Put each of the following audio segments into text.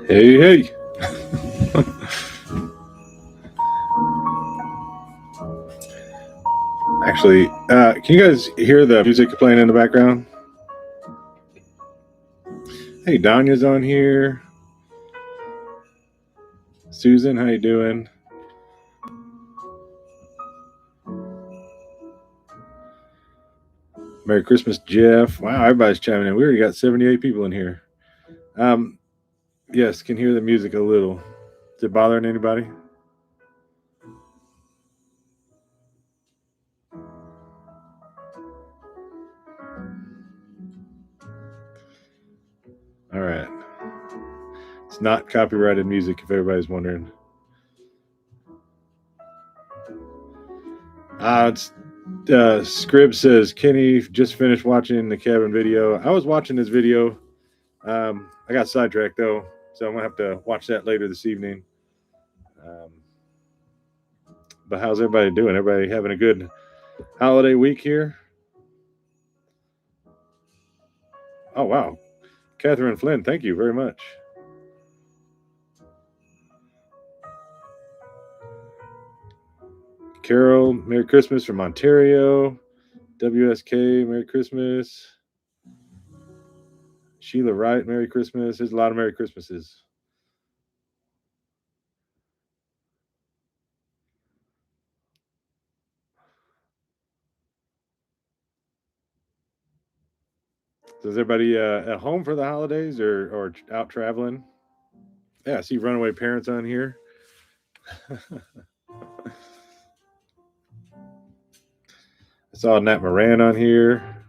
Hey, hey. Actually, can you guys hear the music playing in the background? Hey, Danya's on here. Susan, how you doing? Merry Christmas, Jeff. Wow, everybody's chiming in. We already got 78 people in here. Um, yes, can hear the music a little. Is it bothering anybody? All right. It's not copyrighted music, if everybody's wondering. It's Scrib says Kenny just finished watching the cabin video. I was watching this video. I got sidetracked though, so I'm gonna have to watch that later this evening. Um, but how's everybody doing? Everybody having a good holiday week here? Oh wow, Catherine Flynn, thank you very much. Carol, Merry Christmas from Ontario. WSK, Merry Christmas. Sheila Wright, Merry Christmas. There's a lot of Merry Christmases. So is everybody at home for the holidays or out traveling? Yeah, I see Runaway Parents on here. I saw Nat Moran on here.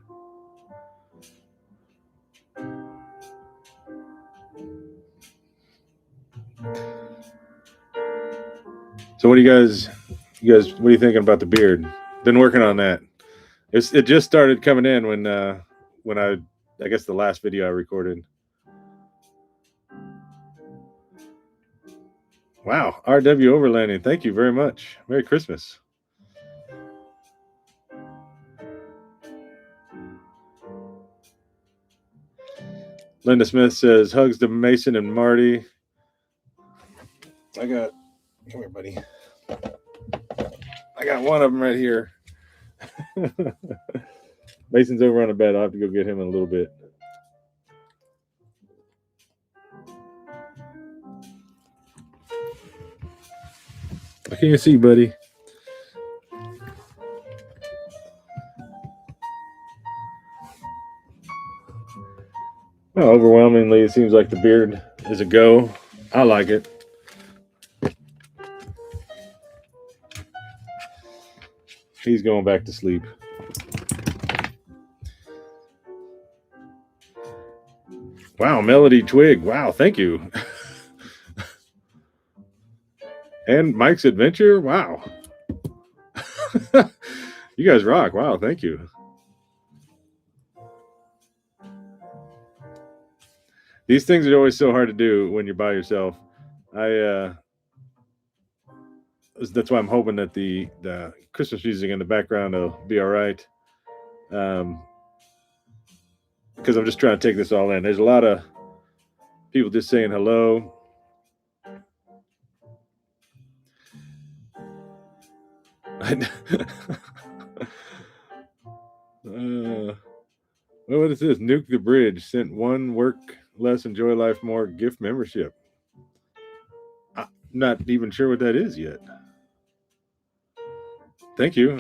So what do you guys, what are you thinking about the beard? Been working on that. It just started coming in when I guess the last video I recorded. Wow, RW Overlanding, thank you very much. Merry Christmas. Linda Smith says hugs to Mason and Marty. Come here, buddy. I got one of them right here. Mason's over on the bed. I'll have to go get him in a little bit. I can't see, buddy. Well, overwhelmingly, it seems like the beard is a go. I like it. He's going back to sleep. Wow, Melody Twig. Wow, thank you. And Mike's Adventure. Wow. You guys rock. Wow, thank you. These things are always so hard to do when you're by yourself. That's why I'm hoping that the Christmas music in the background will be all right. Because I'm just trying to take this all in. There's a lot of people just saying hello. What is this? Nuke the Bridge sent one work less, enjoy life more gift membership. I'm not even sure what that is yet. Thank you.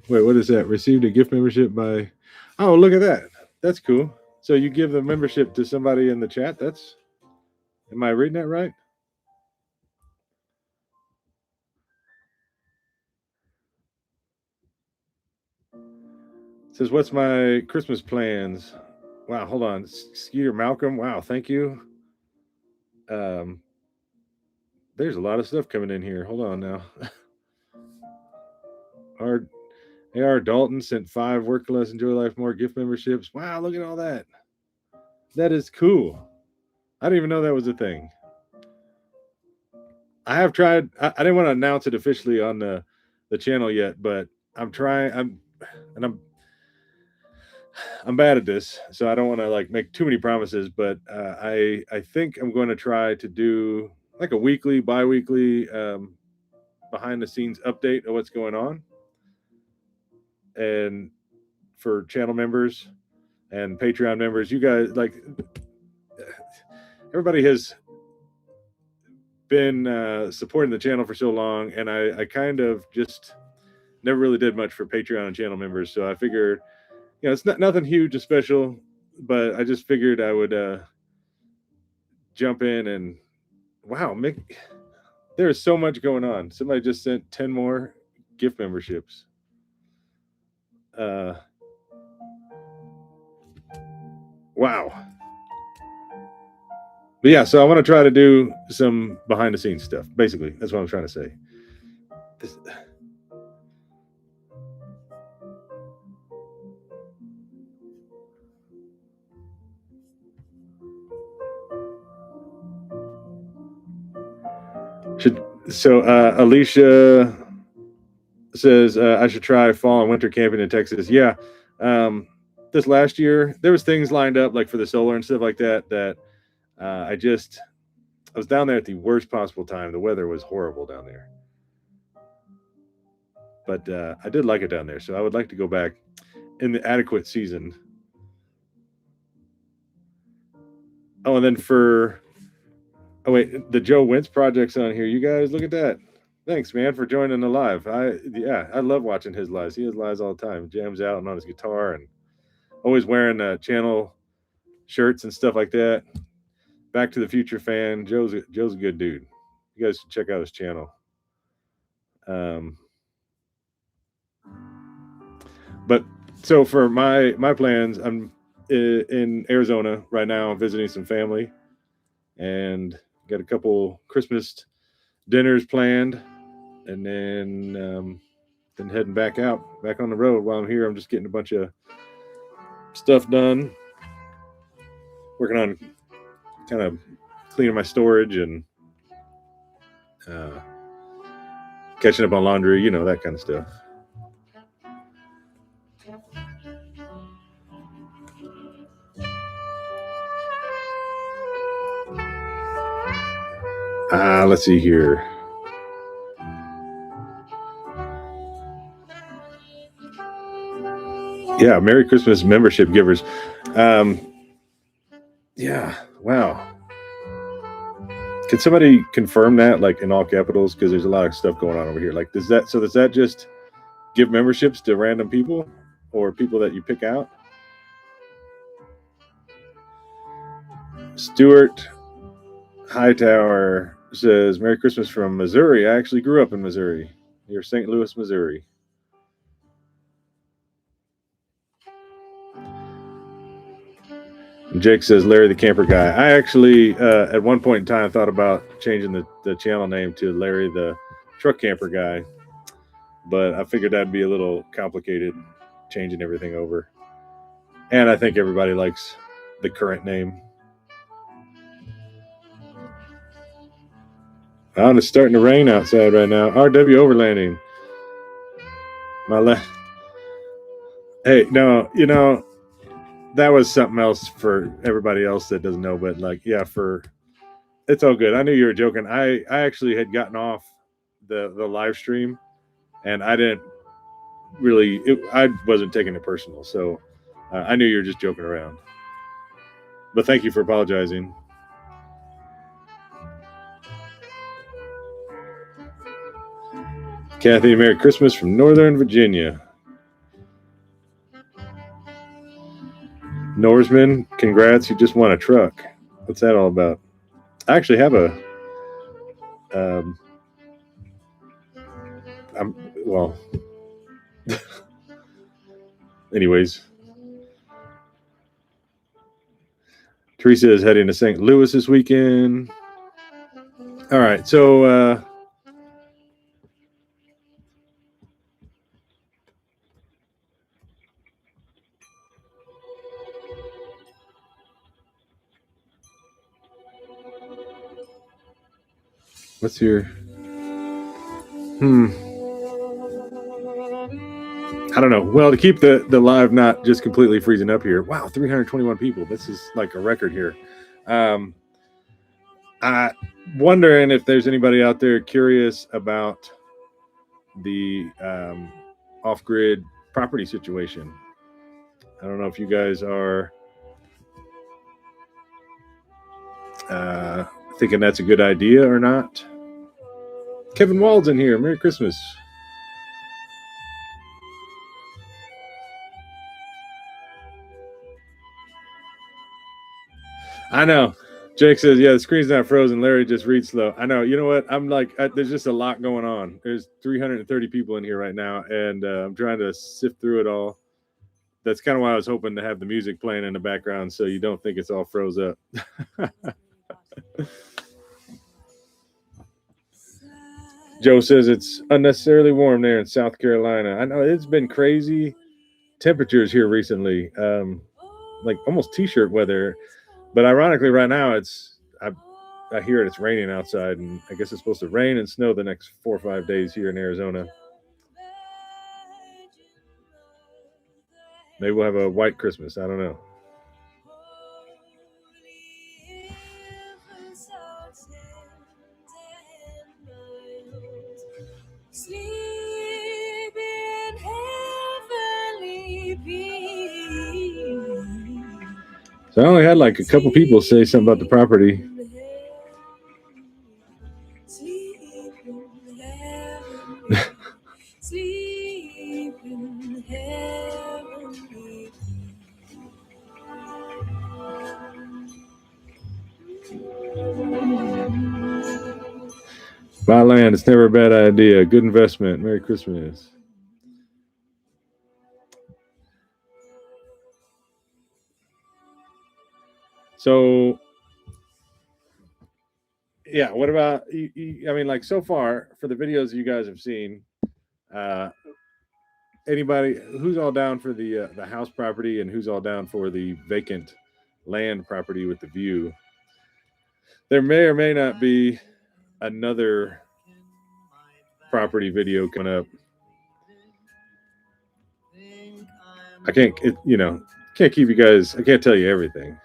Wait, what is that? Received a gift membership by. Oh, look at that. That's cool. So you give the membership to somebody in the chat? Am I reading that right? It says, what's my Christmas plans? Wow, hold on. Skeeter Malcolm. Wow, thank you. There's a lot of stuff coming in here. Hold on now. AR Dalton sent 5 work less, enjoy life more gift memberships. Wow, look at all that. That is cool. I didn't even know that was a thing. I have tried. I didn't want to announce it officially on the channel yet, but I'm trying. I'm I'm bad at this, so I don't want to like make too many promises, but I think I'm going to try to do like a weekly, bi-weekly behind the scenes update of what's going on, and for channel members and Patreon members, you guys like everybody has been supporting the channel for so long, and I kind of just never really did much for Patreon and channel members, so I figured, it's not nothing huge or special, but I just figured I would jump in and wow, there's so much going on. Somebody just sent 10 more gift memberships. Wow. But yeah, so I want to try to do some behind the scenes stuff. Basically, that's what I'm trying to say. Alicia says I should try fall and winter camping in Texas. Yeah. This last year, there was things lined up like for the solar and stuff like that I was down there at the worst possible time. The weather was horrible down there. But I did like it down there, so I would like to go back in the adequate season. Oh, and then the Joe Wentz project's on here. You guys, look at that. Thanks, man, for joining the live. I love watching his lives. He has lives all the time. Jams out and on his guitar and always wearing channel shirts and stuff like that. Back to the Future fan. Joe's a good dude. You guys should check out his channel. But so for my plans, I'm in Arizona right now, visiting some family, and got a couple Christmas dinners planned, and then heading back on the road. While I'm here, I'm just getting a bunch of stuff done, working on kind of cleaning my storage and catching up on laundry, that kind of stuff. Let's see here. Yeah, Merry Christmas membership givers. Yeah, wow. Can somebody confirm that, like in all capitals? Because there's a lot of stuff going on over here. Like, does that just give memberships to random people or people that you pick out? Stuart Hightower says, Merry Christmas from Missouri. I actually grew up in Missouri, near St. Louis, Missouri. Jake says, Larry the Camper Guy. I actually, at one point in time, thought about changing the channel name to Larry the Truck Camper Guy, but I figured that'd be a little complicated, changing everything over. And I think everybody likes the current name. It's starting to rain outside right now. RW overlanding. Hey, no, that was something else for everybody else that doesn't know, but it's all good. I knew you were joking. I actually had gotten off the live stream, and I didn't really, I wasn't taking it personal. So I knew you were just joking around, but thank you for apologizing. Kathy, Merry Christmas from Northern Virginia. Norsman, congrats. You just won a truck. What's that all about? I actually have anyways. Teresa is heading to St. Louis this weekend. All right, so what's your I don't know. Well, to keep the live not just completely freezing up here. Wow, 321 people. This is like a record here. I wondering if there's anybody out there curious about the off-grid property situation. I don't know if you guys are thinking that's a good idea or not. Kevin Wald's in here. Merry Christmas. I know. Jake says, yeah, the screen's not frozen. Larry just reads slow. I know. You know what? I'm like, there's just a lot going on. There's 330 people in here right now, and I'm trying to sift through it all. That's kind of why I was hoping to have the music playing in the background so you don't think it's all froze up. Joe says it's unnecessarily warm there in South Carolina. I know it's been crazy temperatures here recently, like almost t-shirt weather. But ironically, right now I hear it's raining outside, and I guess it's supposed to rain and snow the next 4 or 5 days here in Arizona. Maybe we'll have a white Christmas. I don't know. So I only had like a couple people say something about the property. Buy land. It's never a bad idea. Good investment. Merry Christmas. So, yeah, what about, I mean, like so far for the videos you guys have seen, anybody who's all down for the house property and who's all down for the vacant land property with the view? There may or may not be another property video coming up. I can't, can't keep you guys, I can't tell you everything.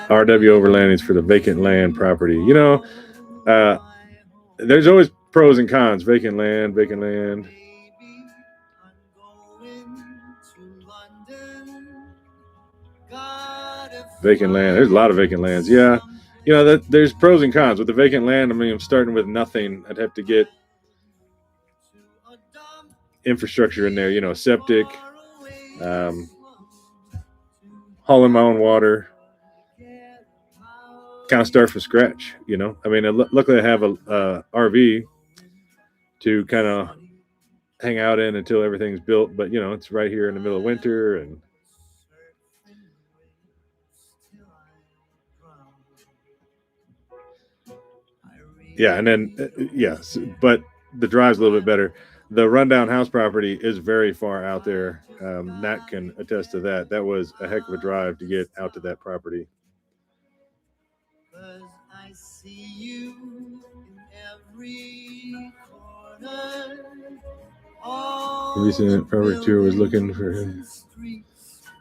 RW overlanding is for the vacant land property. There's always pros and cons. Vacant land. Vacant land. There's a lot of vacant lands. Yeah. There's pros and cons. With the vacant land, I mean, I'm starting with nothing. I'd have to get infrastructure in there, septic, hauling my own water, kind of start from scratch. I mean, luckily I have a RV to kind of hang out in until everything's built, but it's right here in the middle of winter, and yeah, and then yes, but the drive's a little bit better. The rundown house property is very far out there. Nat can attest to that. That was a heck of a drive to get out to that property. I see you in every corner. The recent property tour was looking for him.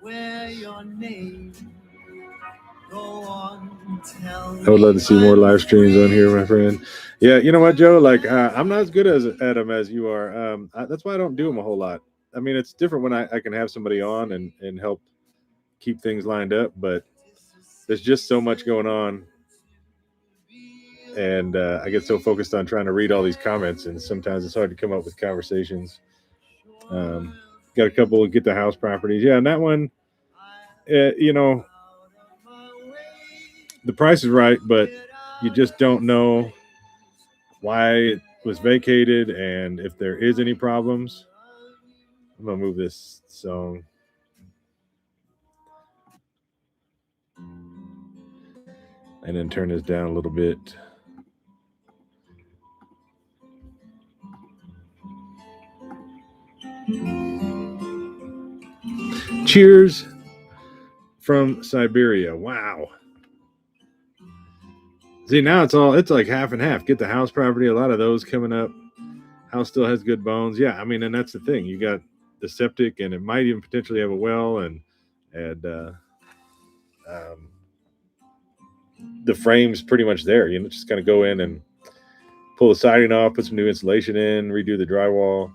I would love to see more live streams on here, my friend. Yeah, you know what, Joe? Like, I'm not as good at them as you are. That's why I don't do them a whole lot. I mean, it's different when I can have somebody on and help keep things lined up, but there's just so much going on. And I get so focused on trying to read all these comments, and sometimes it's hard to come up with conversations. Got a couple get the house properties. Yeah, and that one, the price is right, but you just don't know why it was vacated and if there is any problems. I'm going to move this song. And then turn this down a little bit. Cheers from Siberia. Wow. See, now it's like half and half. Get the house property, a lot of those coming up. House still has good bones. Yeah, I mean, and that's the thing. You got the septic, and it might even potentially have a well, and um, the frame's pretty much there. You know, just kind of go in and pull the siding off, put some new insulation in, redo the drywall,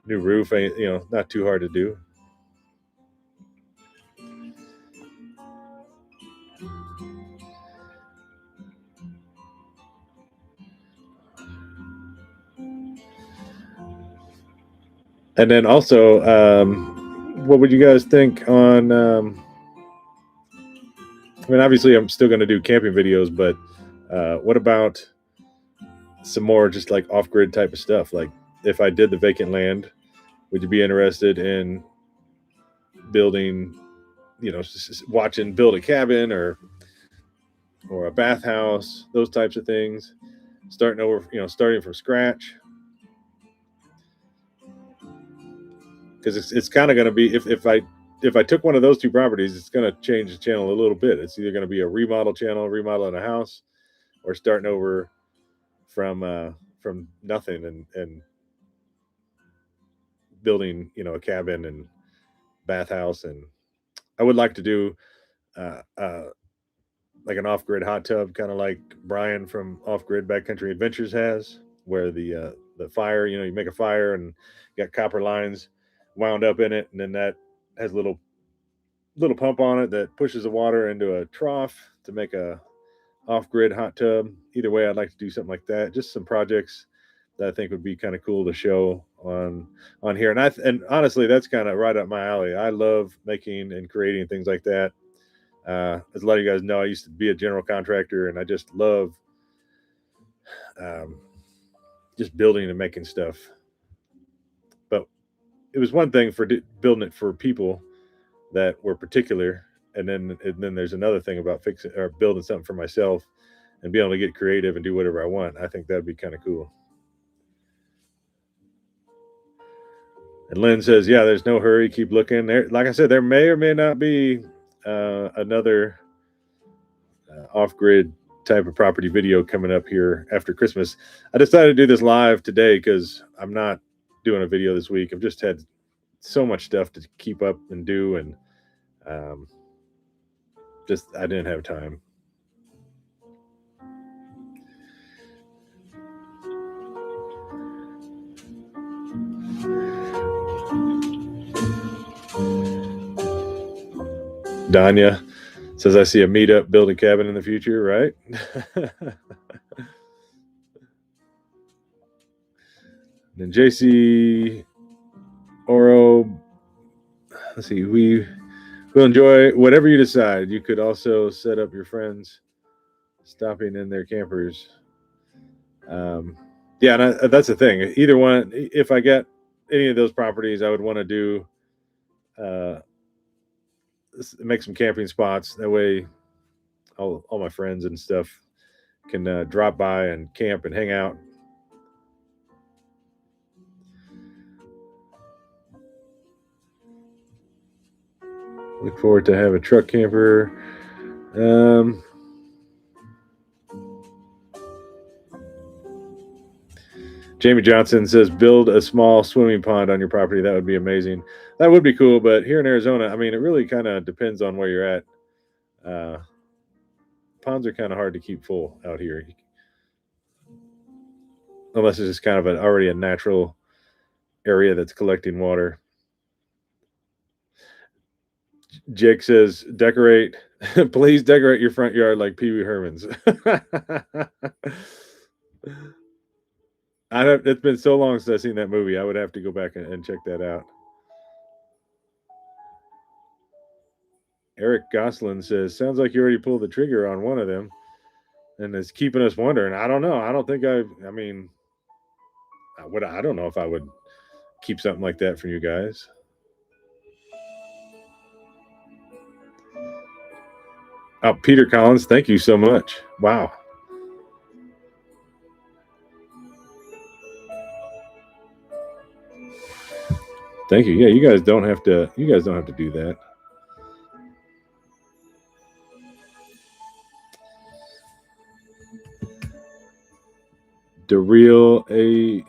new roof. You know, not too hard to do. And then also, what would you guys think on? I mean, obviously, I'm still going to do camping videos, but what about some more just like off-grid type of stuff? Like, if I did the vacant land, would you be interested in building? You know, watching build a cabin or a bathhouse, those types of things. Starting over, you know, starting from scratch. Because it's kind of going to be if I took one of those two properties, it's going to change the channel a little bit. It's either going to be a remodel channel, remodeling a house, or starting over from nothing and building, you know, a cabin and bathhouse. And I would like to do uh, uh, like an off-grid hot tub, kind of like Brian from Off-Grid Backcountry Adventures has, where the fire, you know, you make a fire and you got copper lines wound up in it, and then that has a little pump on it that pushes the water into a trough to make a off-grid hot tub. Either way, I'd like to do something like that. Just some projects that I think would be kind of cool to show on here. And honestly, that's kind of right up my alley. I love making and creating things like that. As a lot of you guys know, I used to be a general contractor, and I just love just building and making stuff. But it was one thing for building it for people that were particular, and then there's another thing about fixing or building something for myself and being able to get creative and do whatever I want. I think that'd be kind of cool. And Lynn says, yeah, there's no hurry. Keep looking. There, like I said, there may or may not be another off-grid type of property video coming up here after Christmas. I decided to do this live today because I'm not doing a video this week. I've just had so much stuff to keep up and do, and just I didn't have time. Danya says, I see a meetup building cabin in the future, right? Then JC Oro, let's see, we will enjoy whatever you decide. You could also set up your friends stopping in their campers. Yeah, and that's the thing. Either one, if I get any of those properties, I would want to do make some camping spots. That way, all my friends and stuff can drop by and camp and hang out. Look forward to have a truck camper. Jamie Johnson says, build a small swimming pond on your property. That would be amazing. That would be cool. But here in Arizona, I mean, it really kind of depends on where you're at. Ponds are kind of hard to keep full out here, unless it's just kind of already a natural area that's collecting water. Jake says, decorate. Please decorate your front yard like Pee Wee Herman's. It's been so long since I've seen that movie. I would have to go back and check that out. Eric Goslin says, sounds like you already pulled the trigger on one of them, and it's keeping us wondering. I don't know. I don't think I don't know if I would keep something like that from you guys. Oh, Peter Collins, thank you so much. Wow. Thank you. Yeah, you guys don't have to do that. The real a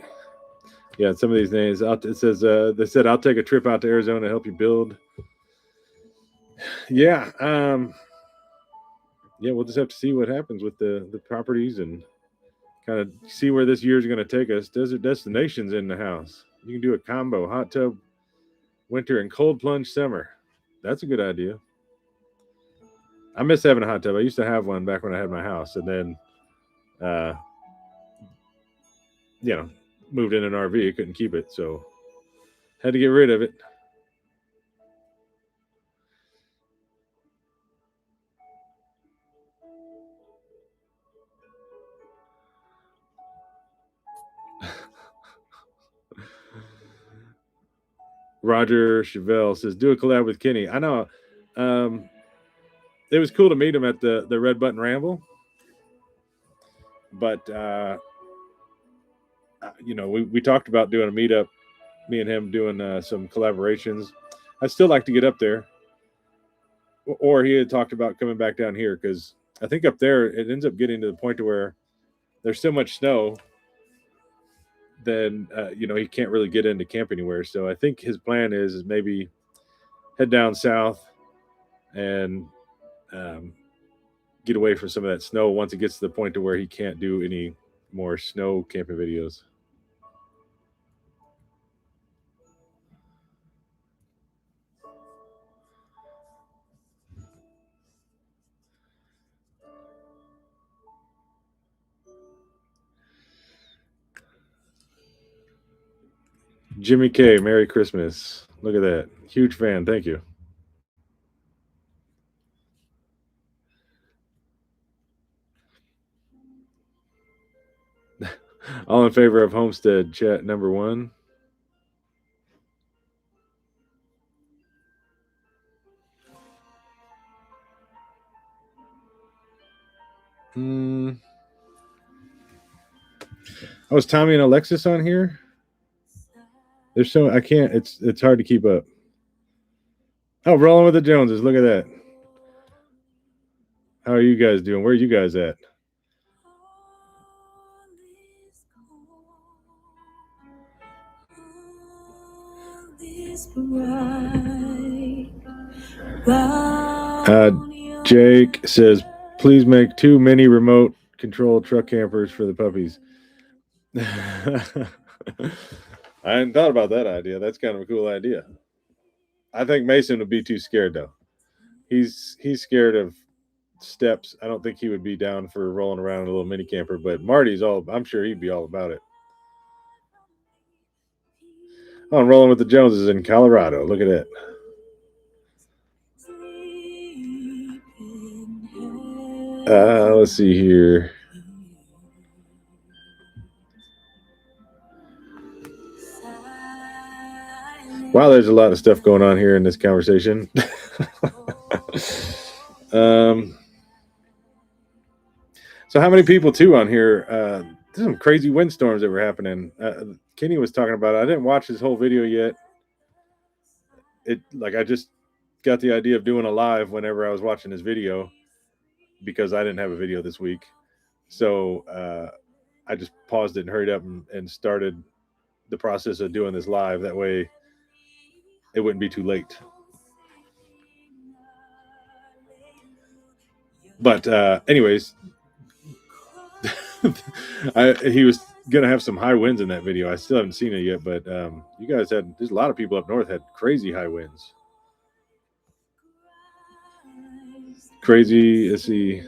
yeah. Some of these names. It says they said I'll take a trip out to Arizona to help you build. Yeah. Yeah. We'll just have to see what happens with the properties and kind of see where this year's going to take us. Desert destinations in the house. You can do a combo: hot tub winter and cold plunge summer. That's a good idea. I miss having a hot tub. I used to have one back when I had my house, and then uh, you know, moved in an RV. Couldn't keep it, so had to get rid of it. Roger Chevelle says, "Do a collab with Kenny." I know. Um, it was cool to meet him at the Red Button Ramble, but we talked about doing a meetup. Me and him doing some collaborations. I'd still like to get up there, or he had talked about coming back down here because I think up there it ends up getting to the point to where there's so much snow, then he can't really get into camp anywhere. So I think his plan is maybe head down south and um, get away from some of that snow once it gets to the point to where he can't do any more snow camping videos. Jimmy K, Merry Christmas. Look at that. Huge fan. Thank you. All in favor of homestead, chat number one. Oh, is Tommy and Alexis on here? There's so I can't. It's hard to keep up. Oh, rolling with the Joneses. Look at that. How are you guys doing? Where are you guys at? Jake says, please make 2 mini remote control truck campers for the puppies. I hadn't thought about that idea. That's kind of a cool idea. I think Mason would be too scared though. He's scared of steps. I don't think he would be down for rolling around in a little mini camper, but I'm sure he'd be all about it. Oh, I'm rolling with the Joneses in Colorado. Look at that. Let's see here. Wow, there's a lot of stuff going on here in this conversation. So how many people too on here? There's some crazy windstorms that were happening. Kenny was talking about it. I didn't watch his whole video yet. I just got the idea of doing a live whenever I was watching his video because I didn't have a video this week. So I just paused it and hurried up and started the process of doing this live. That way it wouldn't be too late. But anyways, he was gonna have some high winds in that video. I still haven't seen it yet, but you guys there's a lot of people up north had crazy high winds. Crazy. Let's see.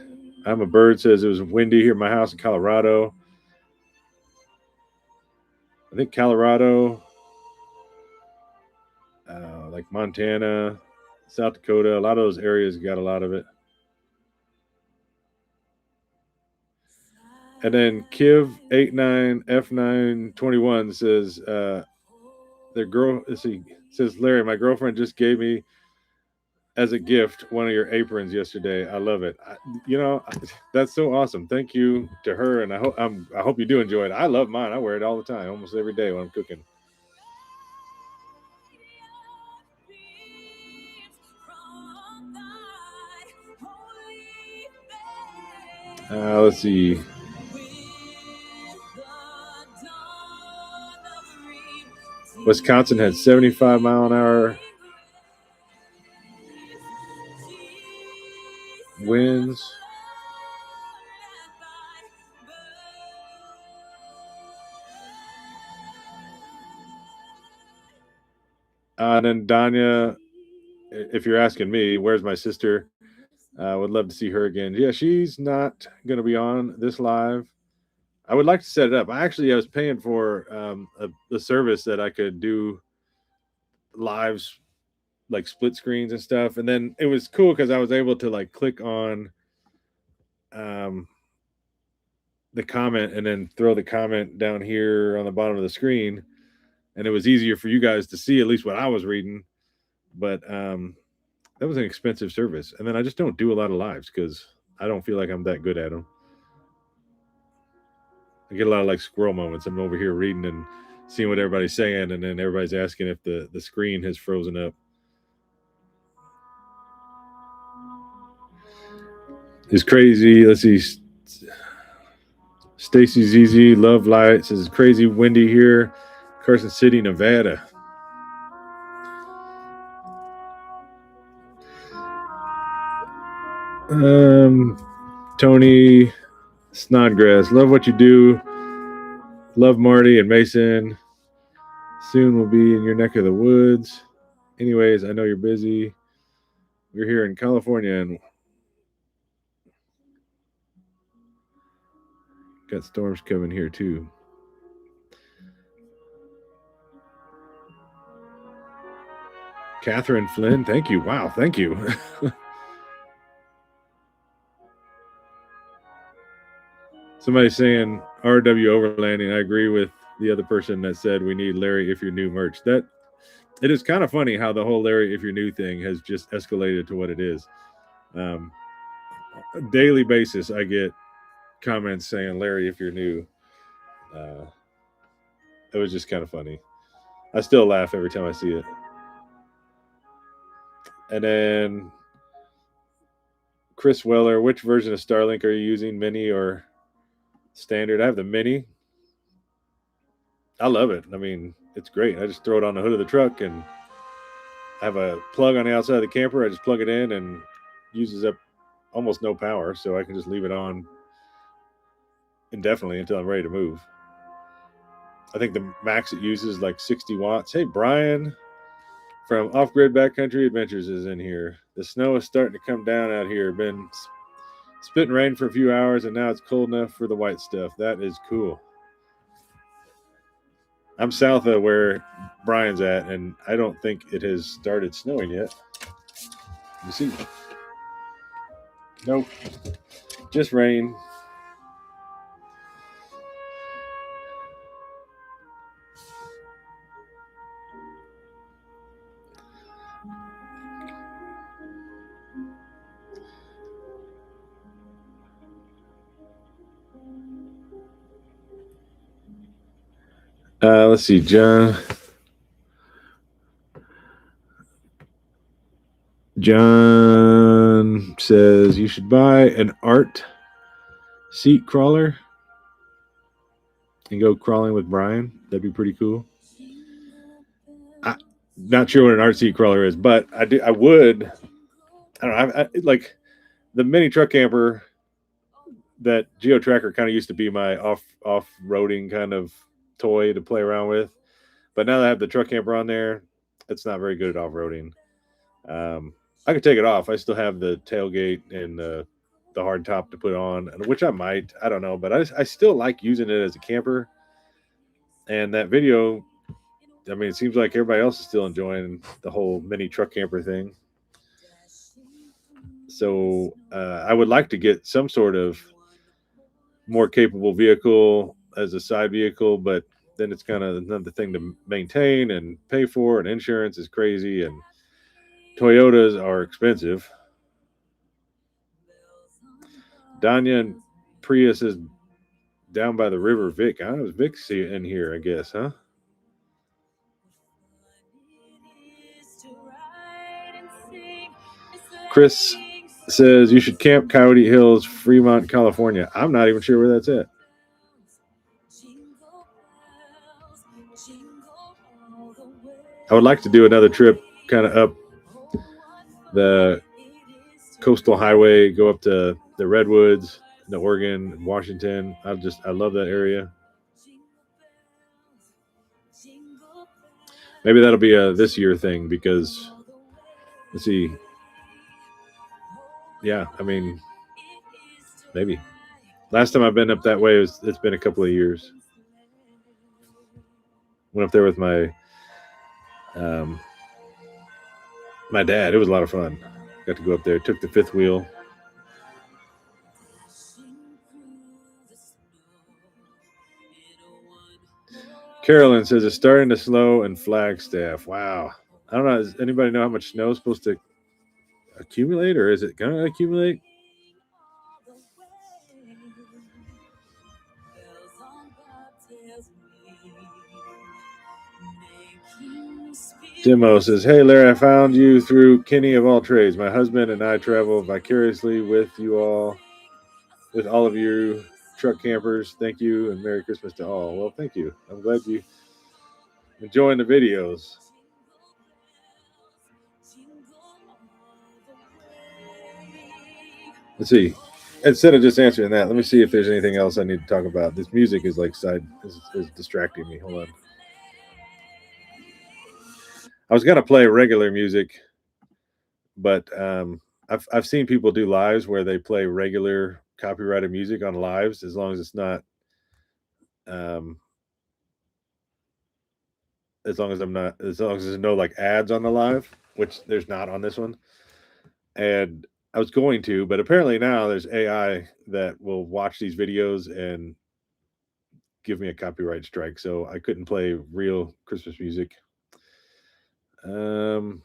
I'm a Bird says it was windy here in my house in Colorado. I think Colorado, like Montana, South Dakota, a lot of those areas got a lot of it. And then Kiv89F921 says their girl. Let's see. Says Larry, my girlfriend just gave me as a gift one of your aprons yesterday. I love it. That's so awesome. Thank you to her, and I hope you do enjoy it. I love mine. I wear it all the time, almost every day when I'm cooking. Let's see. Wisconsin had 75-mile-an-hour winds. And then Danya, if you're asking me, where's my sister? I would love to see her again. Yeah, she's not going to be on this live. I would like to set it up. I was paying for a service that I could do lives, like split screens and stuff. And then it was cool because I was able to like click on the comment and then throw the comment down here on the bottom of the screen. And it was easier for you guys to see at least what I was reading. But that was an expensive service. And then I just don't do a lot of lives because I don't feel like I'm that good at them. I get a lot of like squirrel moments. I'm over here reading and seeing what everybody's saying, and then everybody's asking if the screen has frozen up. It's crazy. Let's see. Stacy ZZ, Love Light says it's crazy windy here. Carson City, Nevada. Tony Snodgrass, love what you do. Love Marty and Mason. Soon we'll be in your neck of the woods. Anyways, I know you're busy. We're here in California and got storms coming here too. Catherine Flynn, thank you. Wow, thank you. Somebody saying RW overlanding. I agree with the other person that said we need Larry if you're new merch. That it is kind of funny how the whole Larry if you're new thing has just escalated to what it is. A daily basis, I get comments saying Larry if you're new. It was just kind of funny. I still laugh every time I see it. And then Chris Weller, which version of Starlink are you using, mini or standard? I have the mini. I love it. I mean, it's great. I just throw it on the hood of the truck and I have a plug on the outside of the camper. I just plug it in and uses up almost no power, so I can just leave it on indefinitely until I'm ready to move. I think the max it uses is like 60 watts. Hey, Brian from Off-Grid Backcountry Adventures is in here. The snow is starting to come down out here. Been spitting rain for a few hours, and now it's cold enough for the white stuff. That is cool. I'm south of where Brian's at, and I don't think it has started snowing yet. You see? Nope. Just rain. Let's see, John says you should buy an art seat crawler and go crawling with Brian. That'd be pretty cool. I'm not sure what an art seat crawler is, but I would. I don't know. I like the mini truck camper. That Geo Tracker kind of used to be my off-roading kind of toy to play around with, but now that I have the truck camper on there, it's not very good at off-roading. I could take it off. I still have the tailgate and the hard top to put on, which I might. I don't know, but I still like using it as a camper. And that video, I mean, it seems like everybody else is still enjoying the whole mini truck camper thing. So I would like to get some sort of more capable vehicle as a side vehicle, but then it's kind of another thing to maintain and pay for, and insurance is crazy, and Toyotas are expensive. Danya and Prius is down by the river. Vic, I don't know, Vic's in here, I guess, huh? Chris says you should camp Coyote Hills, Fremont, California. I'm not even sure where that's at. I would like to do another trip kind of up the coastal highway, go up to the redwoods, the Oregon, Washington. I love that area. Maybe that'll be a this year thing because let's see. Yeah, I mean, maybe. Last time I've been up that way it's been a couple of years. Went up there with um, my dad. It was a lot of fun. Got to go up there. Took the fifth wheel. Carolyn says it's starting to slow in Flagstaff. Wow. I don't know. Does anybody know how much snow is supposed to accumulate, or is it going to accumulate? Demo says, "Hey Larry, I found you through Kenny of All Trades. My husband and I travel vicariously with all of you truck campers. Thank you and Merry Christmas to all." Well, thank you. I'm glad you enjoying the videos. Let's see. Instead of just answering that, let me see if there's anything else I need to talk about. This music is is distracting me. Hold on. I was gonna play regular music, but I've seen people do lives where they play regular copyrighted music on lives as long as it's not um, as long as there's no like ads on the live, which there's not on this one. And I was going to, but apparently now there's AI that will watch these videos and give me a copyright strike, so I couldn't play real Christmas music. Um,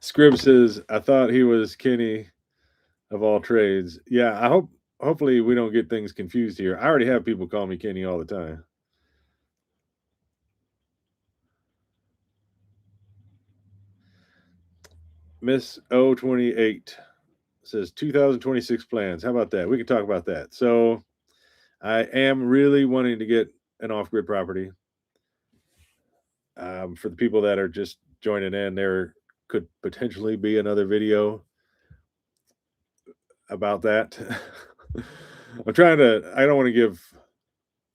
Scrib says, "I thought he was Kenny of All Trades." Yeah, hopefully we don't get things confused here. I already have people call me Kenny all the time. Miss O28 says 2026 plans. How about that? We can talk about that. So I am really wanting to get an off-grid property. For the people that are just joining in, there could potentially be another video about that. I'm trying to. I don't want to give.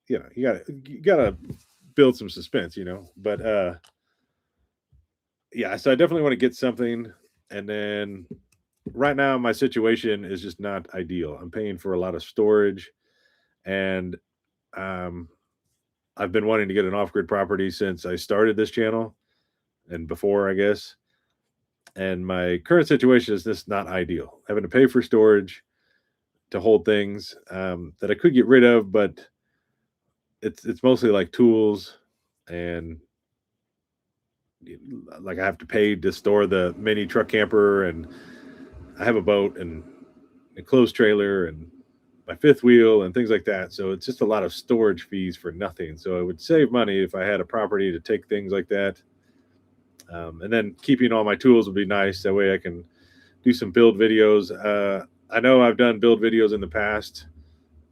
You gotta build some suspense, But yeah, so I definitely want to get something, and then right now my situation is just not ideal. I'm paying for a lot of storage, and um, I've been wanting to get an off-grid property since I started this channel, and before, I guess. And my current situation is just not ideal. Having to pay for storage to hold things that I could get rid of, but it's mostly like tools and like I have to pay to store the mini truck camper, and I have a boat and a closed trailer and my fifth wheel and things like that. So it's just a lot of storage fees for nothing. So it would save money if I had a property to take things like that. And then keeping all my tools would be nice. That way I can do some build videos. I know I've done build videos in the past,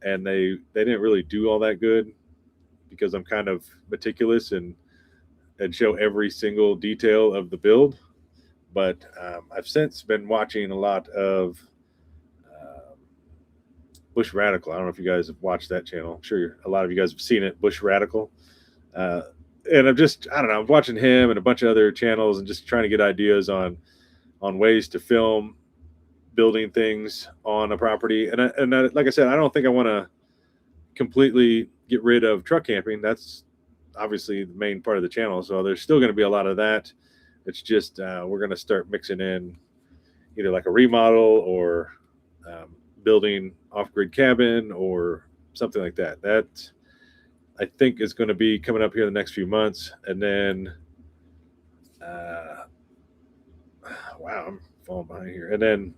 and they didn't really do all that good because I'm kind of meticulous and show every single detail of the build. But I've since been watching a lot of Bush Radical. I don't know if you guys have watched that channel. I'm sure a lot of you guys have seen it, Bush Radical. Uh, and I don't know, I'm watching him and a bunch of other channels and just trying to get ideas on ways to film building things on a property. Like I said, I don't think I want to completely get rid of truck camping. That's obviously the main part of the channel. So there's still going to be a lot of that. It's just we're going to start mixing in either like a remodel or building off-grid cabin or something like that. That I think is going to be coming up here in the next few months. And then, wow, I'm falling behind here. And then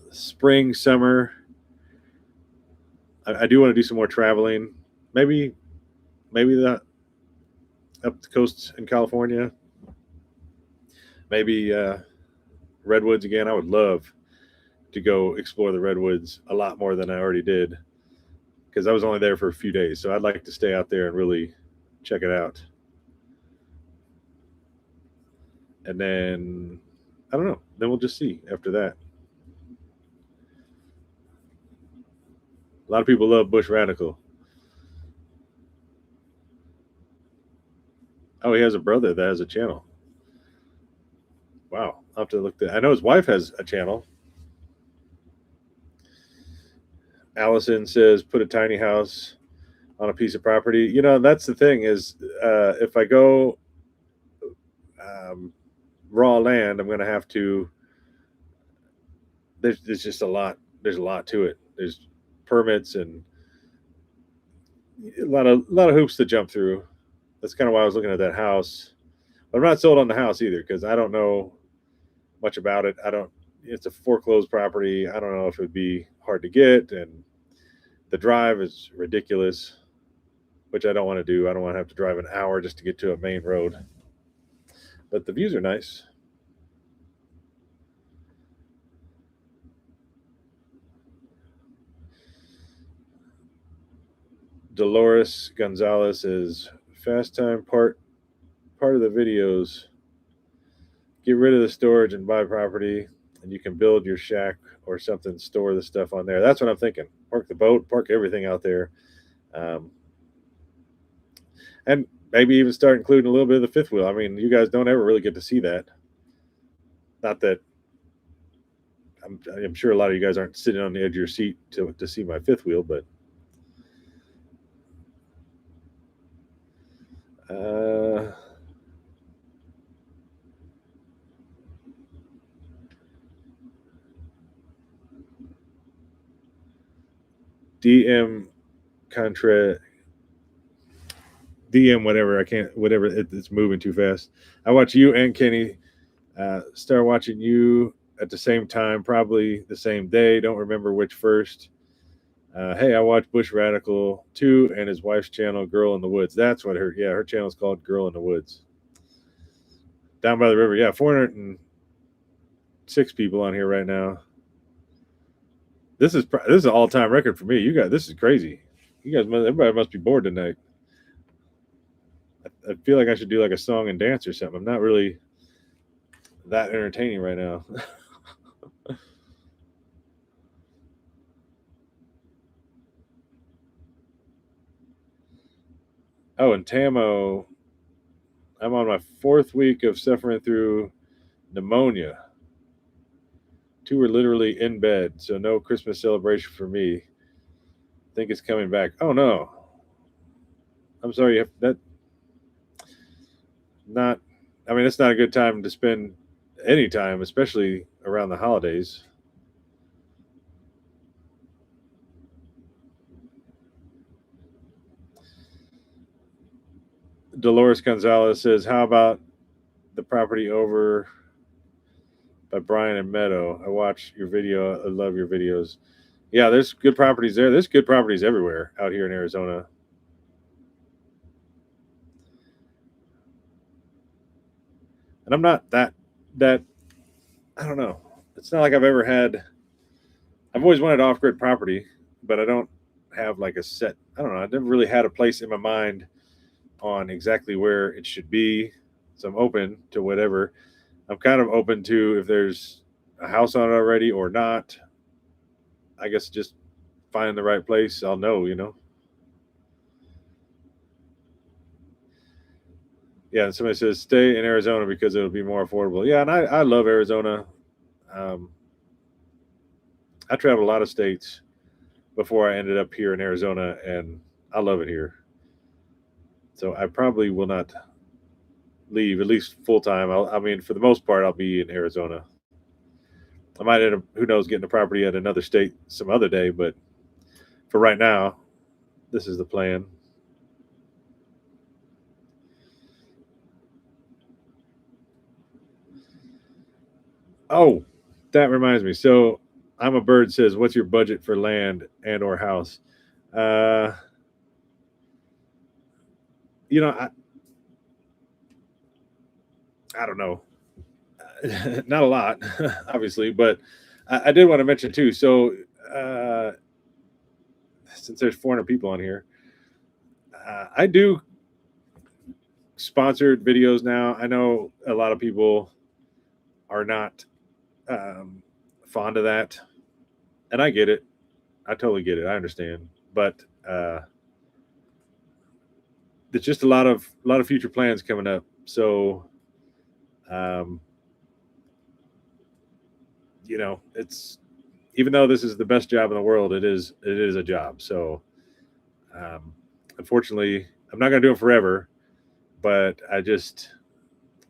spring, summer, I do want to do some more traveling. Maybe the up the coast in California. Maybe redwoods again. I would love to go explore the redwoods a lot more than I already did because I was only there for a few days. So I'd like to stay out there and really check it out. And then I don't know. Then we'll just see after that. A lot of people love Bush Radical. Oh, he has a brother that has a channel. Wow, I'll have to look that. I know his wife has a channel. Allison says, "Put a tiny house on a piece of property." You know, that's the thing is, if I go um, raw land, I'm going to have to. There's just a lot. There's a lot to it. There's permits and a lot of hoops to jump through. That's kind of why I was looking at that house. But I'm not sold on the house either because I don't know much about it. I don't. It's a foreclosed property. I don't know if it would be hard to get, and the drive is ridiculous, which I don't want to do. I don't want to have to drive an hour just to get to a main road. But the views are nice. Dolores Gonzalez is fast time part of the videos. Get rid of the storage and buy property, and you can build your shack or something. Store the stuff on there. That's what I'm thinking. Park the boat, park everything out there, um, and maybe even start including a little bit of the fifth wheel. I mean, you guys don't ever really get to see that. Not that I'm sure a lot of you guys aren't sitting on the edge of your seat to see my fifth wheel, but uh, DM contra DM whatever I can't whatever it's moving too fast. I watch you and Kenny start watching you at the same time, probably the same day. Don't remember which first. Hey, I watched Bush Radical 2 and his wife's channel, Girl in the Woods. That's what her channel is called, Girl in the Woods. Down by the river. Yeah, 406 people on here right now. This is an all time record for me. You guys, this is crazy. You guys, everybody must be bored tonight. I feel like I should do like a song and dance or something. I'm not really that entertaining right now. Oh, and Tamo, I'm on my 4th week of suffering through pneumonia. 2 were literally in bed, so no Christmas celebration for me. Think it's coming back. Oh no, I'm sorry. That not. I mean, it's not a good time to spend any time, especially around the holidays. Dolores Gonzalez says, "How about the property over by Brian and Meadow? I watch your video. I love your videos. Yeah, there's good properties there. There's good properties everywhere out here in Arizona. And I'm not that I don't know. It's not like I've ever had. I've always wanted off grid property, but I don't have like a set. I don't know. I've never really had a place in my mind on exactly where it should be. So I'm open to whatever. I'm kind of open to if there's a house on it already or not. I guess just find the right place. I'll know. Yeah. And somebody says stay in Arizona because it'll be more affordable. Yeah. And I love Arizona. Um, I traveled a lot of states before I ended up here in Arizona, and I love it here. So I probably will not leave at least full time. I mean, for the most part, I'll be in Arizona. I might end up, who knows, getting a property at another state some other day, but for right now, this is the plan. Oh, that reminds me. So I'm a bird says, "What's your budget for land and or house?" Uh, you know, I don't know. not a lot, obviously, but I did want to mention too. So, uh, since there's 400 people on here, I do sponsored videos now. I know a lot of people are not um, fond of that, and I get it. I totally get it. I understand, but there's just a lot of future plans coming up. So, um, it's even though this is the best job in the world, it is a job. So, um, unfortunately, I'm not going to do it forever, but I just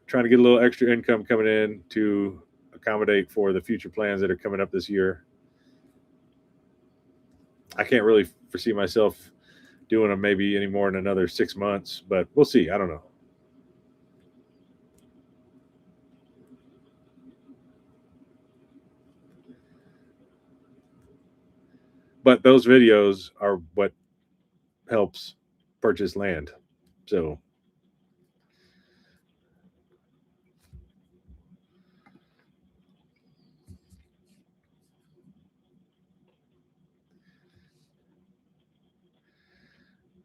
trying to get a little extra income coming in to accommodate for the future plans that are coming up this year. I can't really foresee myself doing them maybe any more in another 6 months, but we'll see. I don't know. But those videos are what helps purchase land. So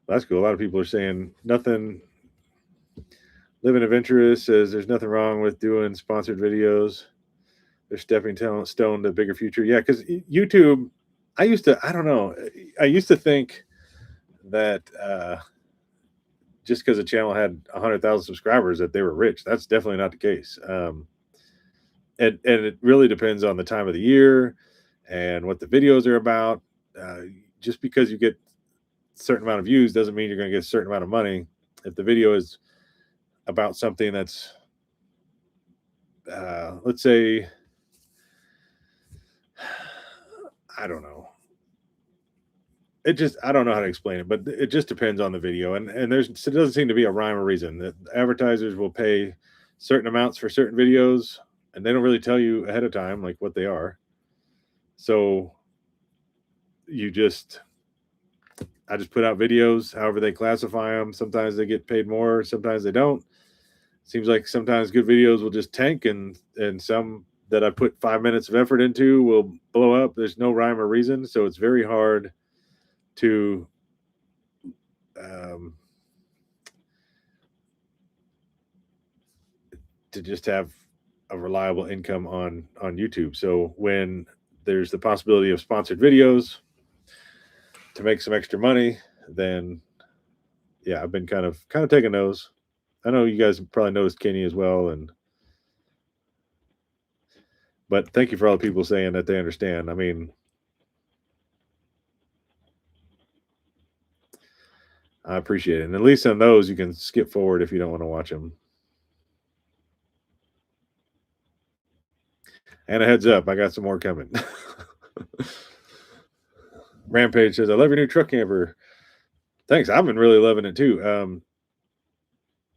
that's cool. A lot of people are saying nothing. Living Adventurous says there's nothing wrong with doing sponsored videos. They're stepping stone to a bigger future. Yeah, because YouTube, I don't know, I used to think that just because a channel had 100,000 subscribers that they were rich. That's definitely not the case. And it really depends on the time of the year and what the videos are about. Uh, just because you get a certain amount of views doesn't mean you're going to get a certain amount of money. If the video is about something that's, let's say, I don't know. I don't know how to explain it, but it just depends on the video, and it doesn't seem to be a rhyme or reason that advertisers will pay certain amounts for certain videos, and they don't really tell you ahead of time like what they are. So you just I just put out videos, however they classify them. Sometimes they get paid more, sometimes they don't. Seems like sometimes good videos will just tank, and some that I put 5 minutes of effort into will blow up. There's no rhyme or reason, so it's very hard to um, just have a reliable income on YouTube. So when there's the possibility of sponsored videos to make some extra money, then yeah, I've been kind of taking those. I know you guys have probably noticed Kenny as well, and but thank you for all the people saying that they understand. I mean, I appreciate it, and at least on those you can skip forward if you don't want to watch them. And a heads up, I got some more coming. Rampage says, "I love your new truck camper." Thanks. I've been really loving it too.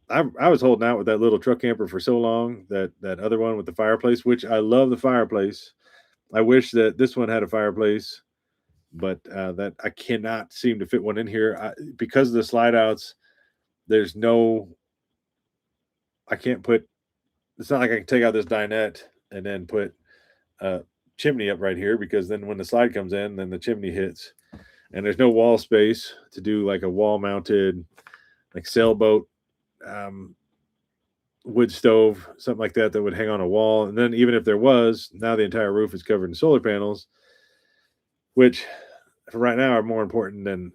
I was holding out with that little truck camper for so long, that other one with the fireplace, which I love the fireplace. I wish that this one had a fireplace, but that I cannot seem to fit one in here because of the slide outs. There's no, I can't put. It's not like I can take out this dinette and then put a chimney up right here, because then when the slide comes in, then the chimney hits, and there's no wall space to do like a wall mounted like sailboat um, wood stove, something like that would hang on a wall. And then even if there was, now the entire roof is covered in solar panels, which for right now are more important than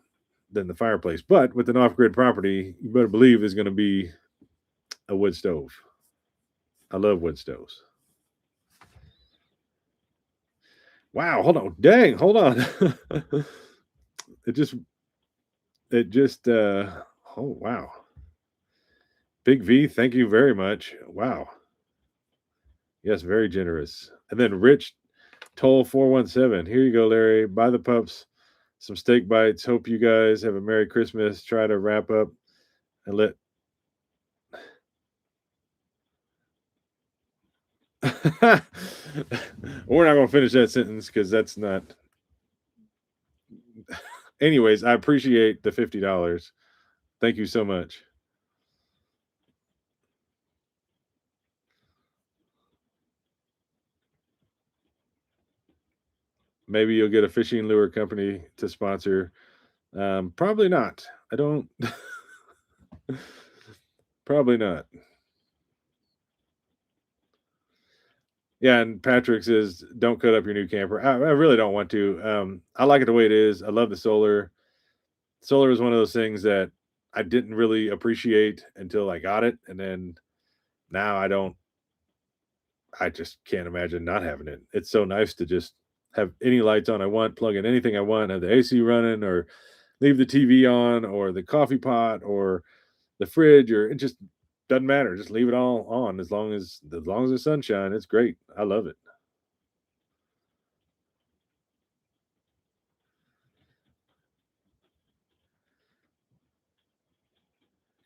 the fireplace. But with an off-grid property, you better believe there's going to be a wood stove. I love wood stoves. Wow, hold on. Dang, hold on. it just it just oh wow. Big V, thank you very much. Wow. Yes, very generous. And then Rich Toll 417. Here you go, Larry. Buy the pups some steak bites. Hope you guys have a Merry Christmas. Try to wrap up and let. We're not going to finish that sentence because that's not. Anyways, I appreciate the $50. Thank you so much. Maybe you'll get a fishing lure company to sponsor. Probably not. I don't. Probably not. Yeah, and Patrick says, "Don't cut up your new camper." I really don't want to. I like it the way it is. I love the solar. Solar is one of those things that I didn't really appreciate until I got it, and then now I don't. I just can't imagine not having it. It's so nice to just have any lights on I want, plug in anything I want, have the AC running, or leave the TV on, or the coffee pot, or the fridge, or it just doesn't matter. Just leave it all on as long as the sunshine. It's great. I love it.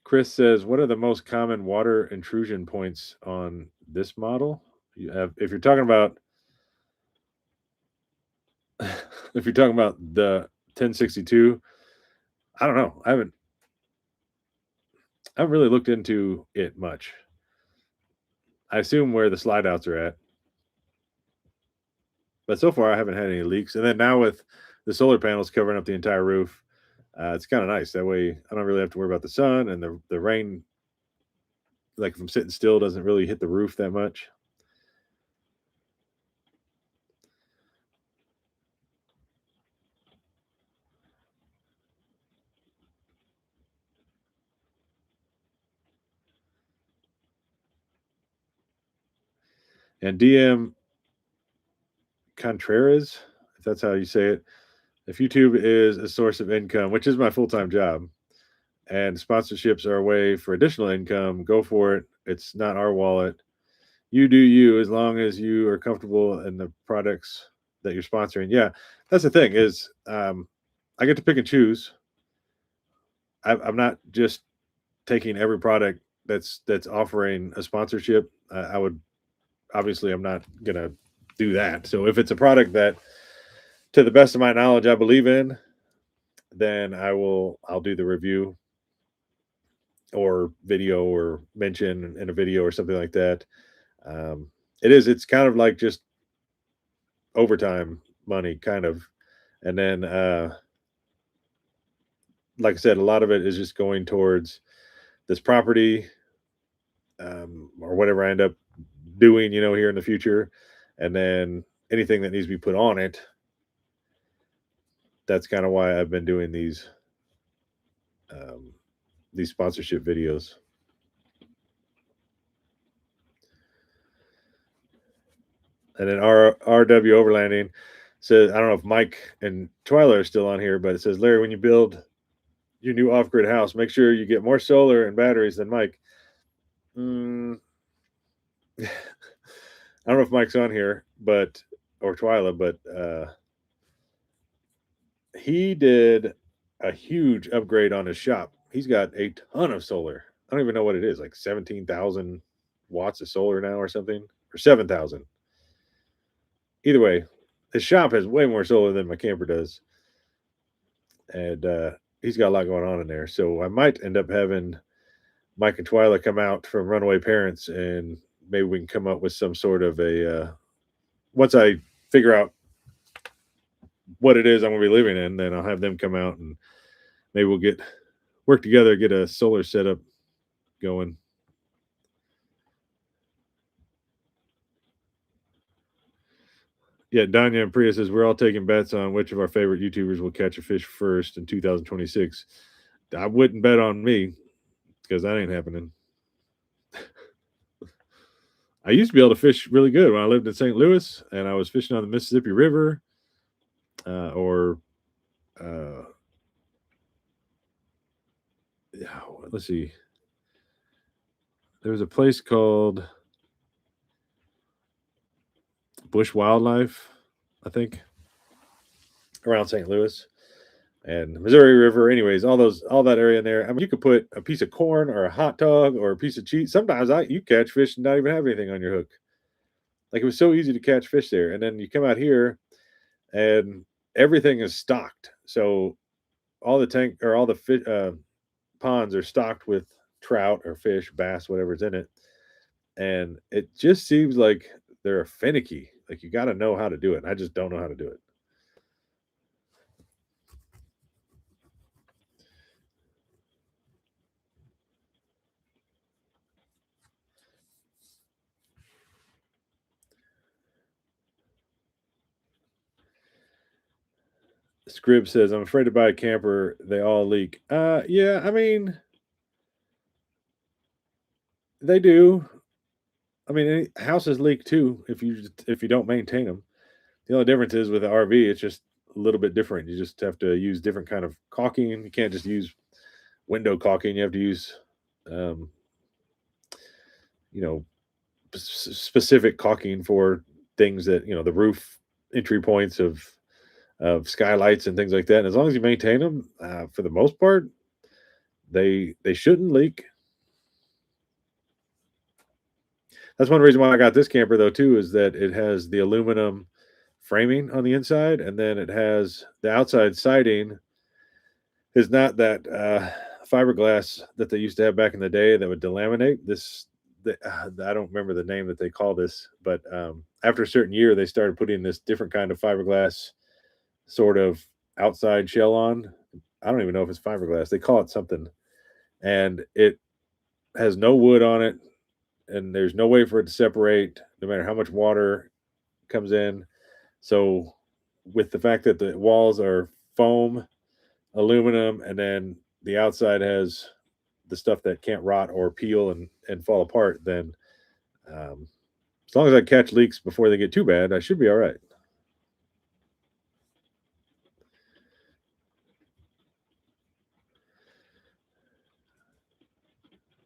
Chris says, "What are the most common water intrusion points on this model?" You have, if you're talking about, if you're talking about the 1062, I don't know. I haven't really looked into it much. I assume where the slide outs are at, but so far I haven't had any leaks. And then now with the solar panels covering up the entire roof, it's kind of nice. That way, I don't really have to worry about the sun and the rain. Like if I'm sitting still, doesn't really hit the roof that much. And DM Contreras, if that's how you say it, if YouTube is a source of income, which is my full time job, and sponsorships are a way for additional income, go for it. It's not our wallet. You do you as long as you are comfortable in the products that you're sponsoring. Yeah, that's the thing is I get to pick and choose. I'm not just taking every product that's offering a sponsorship. I would obviously I'm not gonna do that. So if it's a product that, to the best of my knowledge, I believe in, then I'll do the review or video or mention in a video or something like that. Um, it's kind of like just overtime money, kind of. And then, like I said, a lot of it is just going towards this property, or whatever I end up doing, here in the future. And then anything that needs to be put on it, that's kind of why I've been doing um, these sponsorship videos. And then RW Overlanding says, I don't know if Mike and Twyla are still on here, but it says, Larry, when you build your new off grid house, make sure you get more solar and batteries than Mike. I don't know if Mike's on here, or Twyla, but he did a huge upgrade on his shop. He's got a ton of solar. I don't even know what it is, like 17,000 watts of solar now or something, or 7,000. Either way, his shop has way more solar than my camper does. And he's got a lot going on in there. So I might end up having Mike and Twyla come out from Runaway Parents, and maybe we can come up with some sort of a. Once I figure out what it is I'm going to be living in, then I'll have them come out and maybe we'll work together, get a solar setup going. Yeah, Danya and Priya says we're all taking bets on which of our favorite YouTubers will catch a fish first in 2026. I wouldn't bet on me because that ain't happening. I used to be able to fish really good when I lived in St. Louis, and I was fishing on the Mississippi River, or uh, yeah, let's see. There was a place called Bush Wildlife, I think, around St. Louis and Missouri River. Anyways, all that area in there. I mean, you could put a piece of corn or a hot dog or a piece of cheese. Sometimes you catch fish and not even have anything on your hook. Like it was so easy to catch fish there, and then you come out here and everything is stocked. So all the fish, ponds are stocked with trout or fish, bass, whatever's in it, and it just seems like they're finicky. Like you got to know how to do it. And I just don't know how to do it. Scrib says, I'm afraid to buy a camper. They all leak. Yeah, I mean, they do. I mean, houses leak too if you don't maintain them. The only difference is with the RV, it's just a little bit different. You just have to use different kind of caulking. You can't just use window caulking. You have to use, um, you know, specific caulking for things that the roof entry points of skylights and things like that. And as long as you maintain them, for the most part, they shouldn't leak. That's one reason why I got this camper though too, is that it has the aluminum framing on the inside, and then it has the outside siding is not that fiberglass that they used to have back in the day that would delaminate. I don't remember the name that they call this, but after a certain year, they started putting this different kind of fiberglass sort of outside shell on. I don't even know if it's fiberglass. They call it something, and it has no wood on it, and there's no way for it to separate, no matter how much water comes in. So, with the fact that the walls are foam, aluminum, and then the outside has the stuff that can't rot or peel and fall apart, then as long as I catch leaks before they get too bad, I should be all right.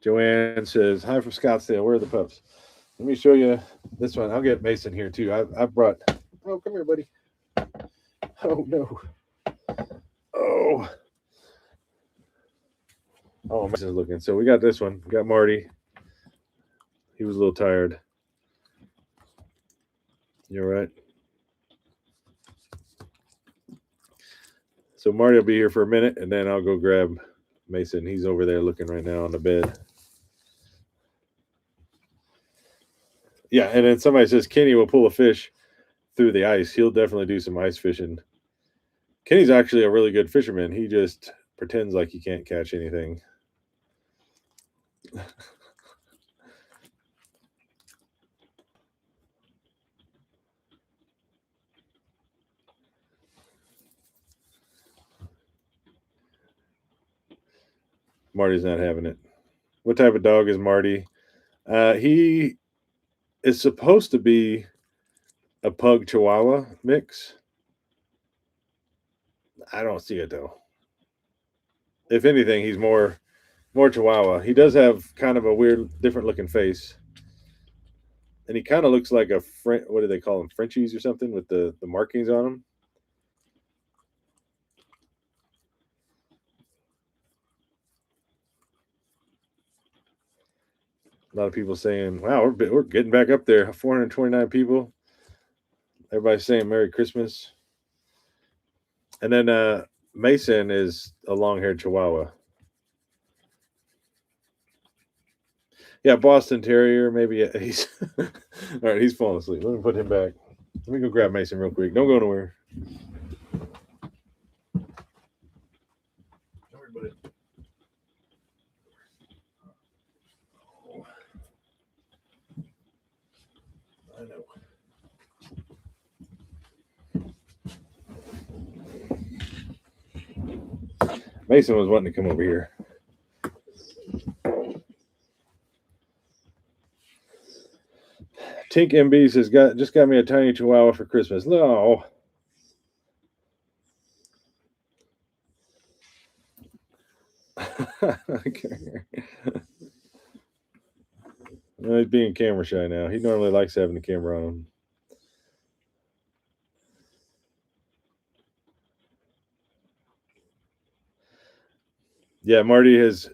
Joanne says, "Hi from Scottsdale. Where are the pups?" Let me show you this one. I'll get Mason here too. I brought. Oh, come here, buddy. Oh no. Oh. Oh, Mason's looking. So we got this one. We got Marty. He was a little tired. You all right? So Marty will be here for a minute, and then I'll go grab Mason. He's over there looking right now on the bed. Yeah, and then somebody says Kenny will pull a fish through the ice. He'll definitely do some ice fishing. Kenny's actually a really good fisherman. He just pretends like he can't catch anything. Marty's not having it. What type of dog is Marty? He is supposed to be a pug chihuahua mix. I don't see it though. If anything, he's more chihuahua. He does have kind of a weird, different looking face, and he kind of looks like a what do they call them, Frenchies or something, with the markings on him. A lot of people saying, "Wow, we're getting back up there." 429 people. Everybody's saying Merry Christmas. And then Mason is a long-haired Chihuahua. Yeah, Boston Terrier. Maybe he's all right. He's falling asleep. Let me put him back. Let me go grab Mason real quick. Don't go nowhere. I know. Mason was wanting to come over here. Tink MB says, just got me a tiny Chihuahua for Christmas. No. Okay. Well, he's being camera shy now. He normally likes having the camera on him. Yeah, Marty has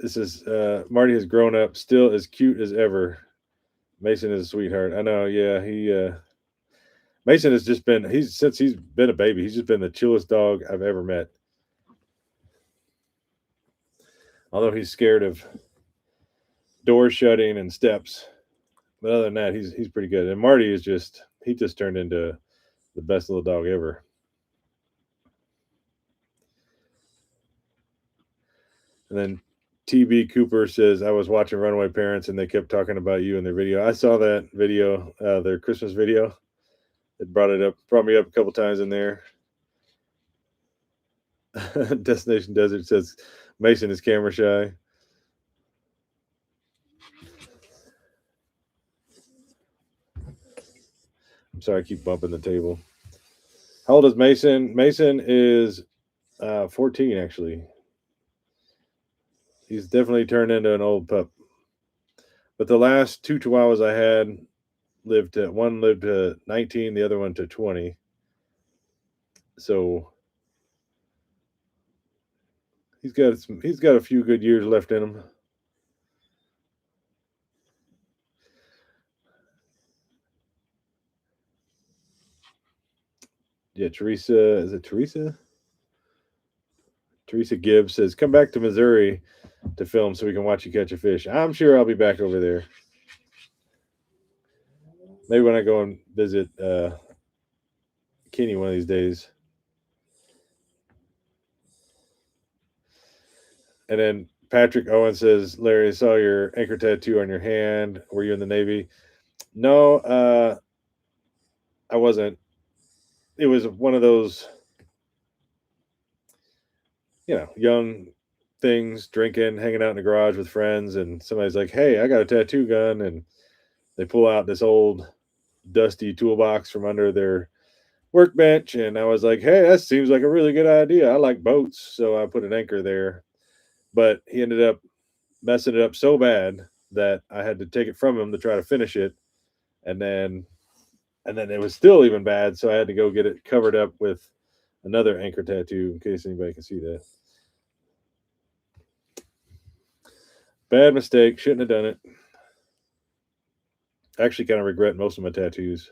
Marty has grown up, still as cute as ever. Mason is a sweetheart. I know. Yeah, Mason has just been since he's been a baby. He's just been the chillest dog I've ever met. Although he's scared of doors shutting and steps, but other than that, he's pretty good. And Marty is just turned into the best little dog ever. And then TB Cooper says, I was watching Runaway Parents and they kept talking about you in their video. I saw that video, their Christmas video. It brought me up a couple times in there. Destination Desert says Mason is camera shy. I'm sorry, I keep bumping the table. How old is Mason? Mason is 14, actually. He's definitely turned into an old pup. But the last two chihuahuas I had one lived to 19, the other one to 20. So he's got a few good years left in him. Yeah, Teresa, is it Teresa? Teresa Gibbs says, "Come back to Missouri to film so we can watch you catch a fish." I'm sure I'll be back over there. Maybe when I go and visit Kenny one of these days. And then Patrick Owen says, "Larry, I saw your anchor tattoo on your hand. Were you in the Navy?" No, I wasn't. It was one of those, young things, drinking, hanging out in the garage with friends, and somebody's like, "Hey, I got a tattoo gun," and they pull out this old dusty toolbox from under their workbench, and I was like, "Hey, that seems like a really good idea. I like boats," so I put an anchor there. But he ended up messing it up so bad that I had to take it from him to try to finish it, and then it was still even bad, so I had to go get it covered up with another anchor tattoo in case anybody can see that. Bad mistake. Shouldn't have done it. I actually kind of regret most of my tattoos.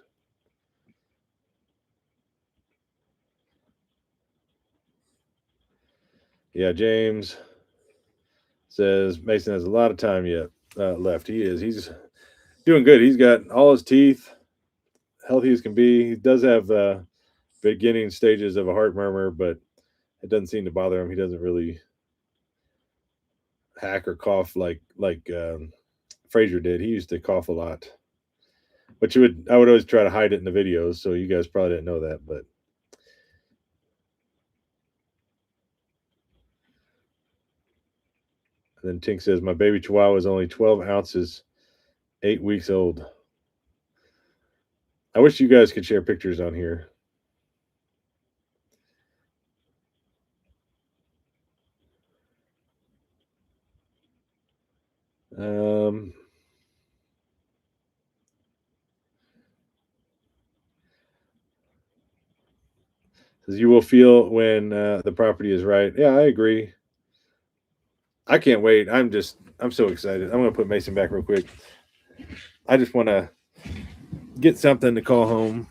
Yeah, James says Mason has a lot of time yet left. He is. He's doing good. He's got all his teeth, healthy as can be. He does have beginning stages of a heart murmur, but it doesn't seem to bother him. He doesn't really hack or cough like Frazier did. He used to cough a lot, but I would always try to hide it in the videos, so you guys probably didn't know that. But then Tink says my baby Chihuahua is only 12 ounces, 8 weeks old. I wish you guys could share pictures on here. Um, says you will feel when the property is right. Yeah, I agree. I can't wait. I'm so excited. I'm gonna put Mason back real quick. I just want to get something to call home.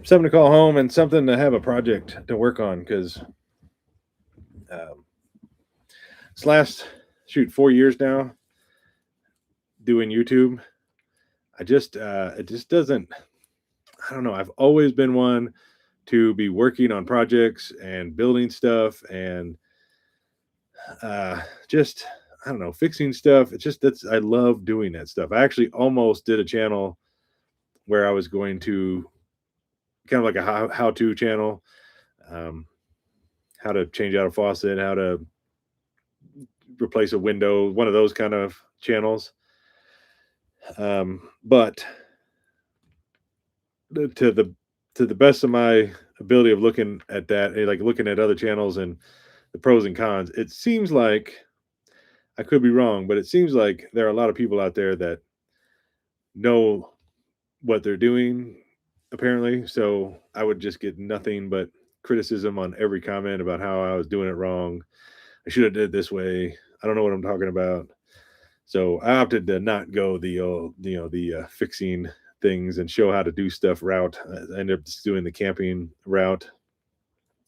Something to call home and something to have a project to work on because this last 4 years now doing YouTube, it just doesn't. I don't know. I've always been one to be working on projects and building stuff and just I don't know, fixing stuff. It's just I love doing that stuff. I actually almost did a channel where I was going to kind of like a how to channel, um, how to change out a faucet, how to replace a window, one of those kind of channels. But to the best of my ability of looking at that, like looking at other channels and the pros and cons, it seems like I could be wrong, but it seems like there are a lot of people out there that know what they're doing, apparently. So I would just get nothing but criticism on every comment about how I was doing it wrong. I should have did it this way. I don't know what I'm talking about. So I opted to not go the fixing things and show how to do stuff route. I ended up just doing the camping route,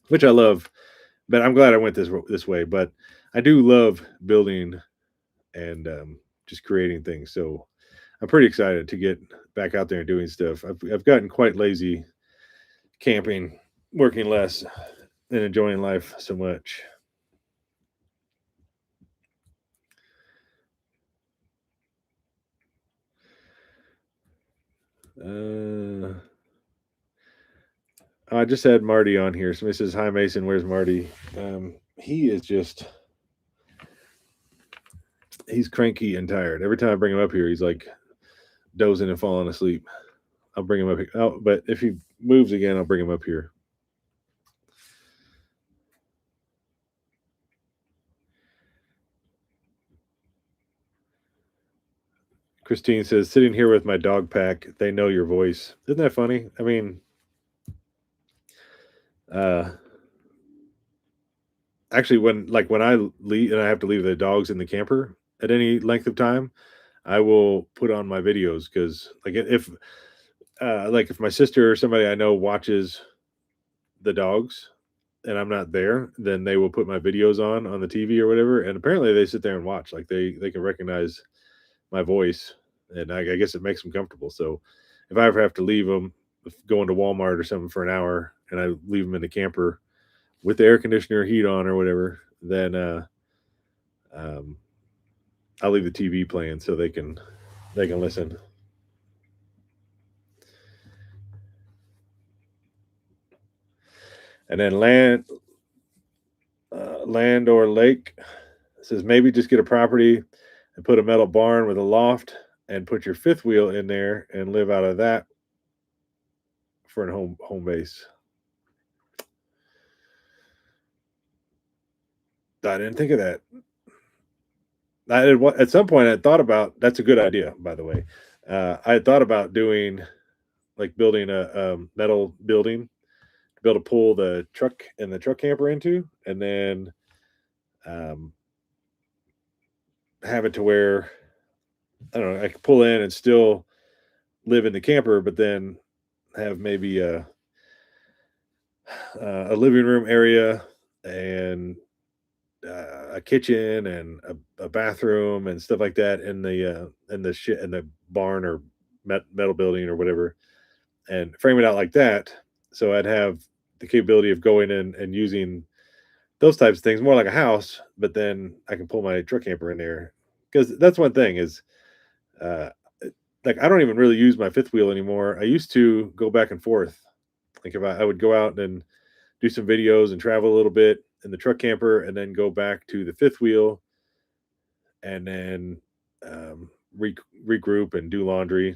which I love. But I'm glad I went this way. But I do love building and just creating things. So I'm pretty excited to get back out there and doing stuff. I've gotten quite lazy camping, working less, and enjoying life so much. Uh, I just had Marty on here. Somebody says, "Hi Mason, where's Marty?" He is he's cranky and tired. Every time I bring him up here, he's like dozing and falling asleep. I'll bring him up here. Oh, but if he moves again, I'll bring him up here. Christine says, "Sitting here with my dog pack, they know your voice." Isn't that funny? I mean, uh, actually, when I leave and I have to leave the dogs in the camper at any length of time, I will put on my videos because, like if my sister or somebody I know watches the dogs and I'm not there, then they will put my videos on the TV or whatever, and apparently they sit there and watch. Like they can recognize my voice, and I guess it makes them comfortable. So if I ever have to leave them, going to Walmart or something for an hour, and I leave them in the camper with the air conditioner heat on or whatever, then um, I'll leave the TV playing so they can listen. And then land or lake says maybe just get a property and put a metal barn with a loft and put your fifth wheel in there and live out of that for a home base. I didn't think of that. At some point I thought about that's a good idea, by the way. I had thought about doing like building a metal building to be able to pull the truck and the truck camper into, and then um, have it to where I don't know I could pull in and still live in the camper, but then have maybe a living room area and a kitchen and a bathroom and stuff like that in the shit in the barn or metal building or whatever, and frame it out like that. So I'd have the capability of going in and using those types of things more like a house, but then I can pull my truck camper in there because that's one thing is uh, like I don't even really use my fifth wheel anymore. I used to go back and forth. Like if I would go out and do some videos and travel a little bit in the truck camper and then go back to the fifth wheel and then um, regroup and do laundry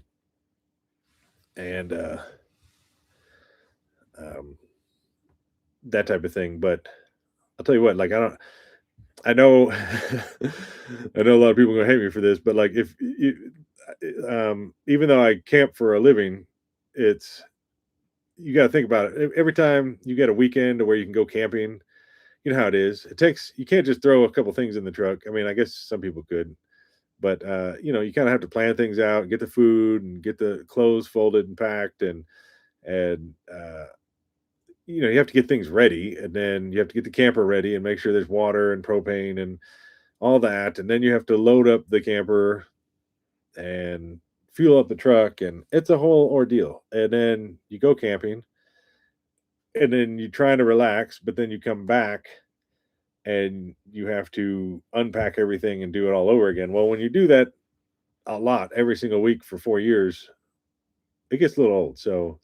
and um, that type of thing. But I'll tell you what, like I know, I know a lot of people are gonna hate me for this, but like if you, even though I camp for a living, it's you got to think about it. Every time you get a weekend where you can go camping, you know how it is. It takes you can't just throw a couple things in the truck. I mean, I guess some people could, but you kind of have to plan things out, get the food, and get the clothes folded and packed, and you have to get things ready, and then you have to get the camper ready and make sure there's water and propane and all that, and then you have to load up the camper and fuel up the truck, and it's a whole ordeal. And then you go camping, and then you try to relax, but then you come back and you have to unpack everything and do it all over again. Well, when you do that a lot every single week for 4 years, it gets a little old. So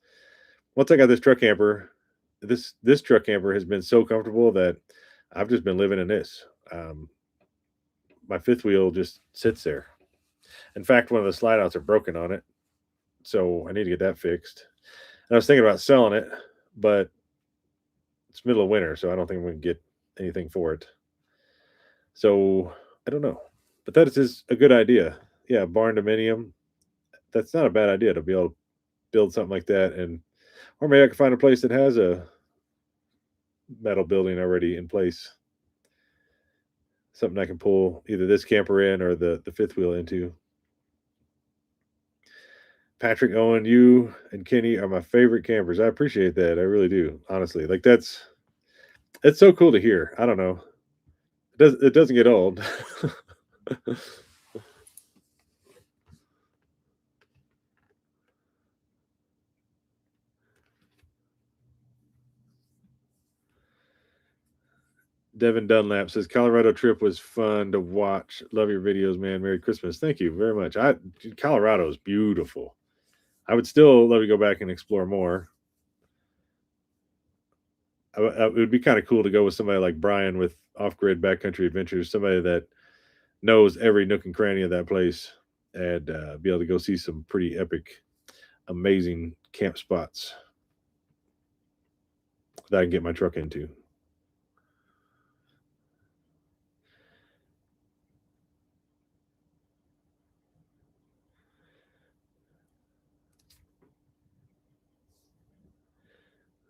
once I got this truck camper, this truck camper has been so comfortable that I've just been living in this. My fifth wheel just sits there. In fact, one of the slide outs are broken on it, so I need to get that fixed. And I was thinking about selling it, but it's middle of winter, so I don't think we can get anything for it. So I don't know, but that is a good idea. Yeah, barn dominium. That's not a bad idea to be able to build something like that, and or maybe I could find a place that has a metal building already in place. Something I can pull either this camper in or the fifth wheel into. Patrick, Owen, you and Kenny are my favorite campers. I appreciate that. I really do. Honestly, like it's so cool to hear. I don't know. It doesn't get old. Devin Dunlap says Colorado trip was fun to watch. Love your videos, man. Merry Christmas. Thank you very much. Colorado is beautiful. I would still love to go back and explore more. It would be kind of cool to go with somebody like Brian with Off Grid Backcountry Adventures, somebody that knows every nook and cranny of that place, and be able to go see some pretty epic, amazing camp spots that I can get my truck into.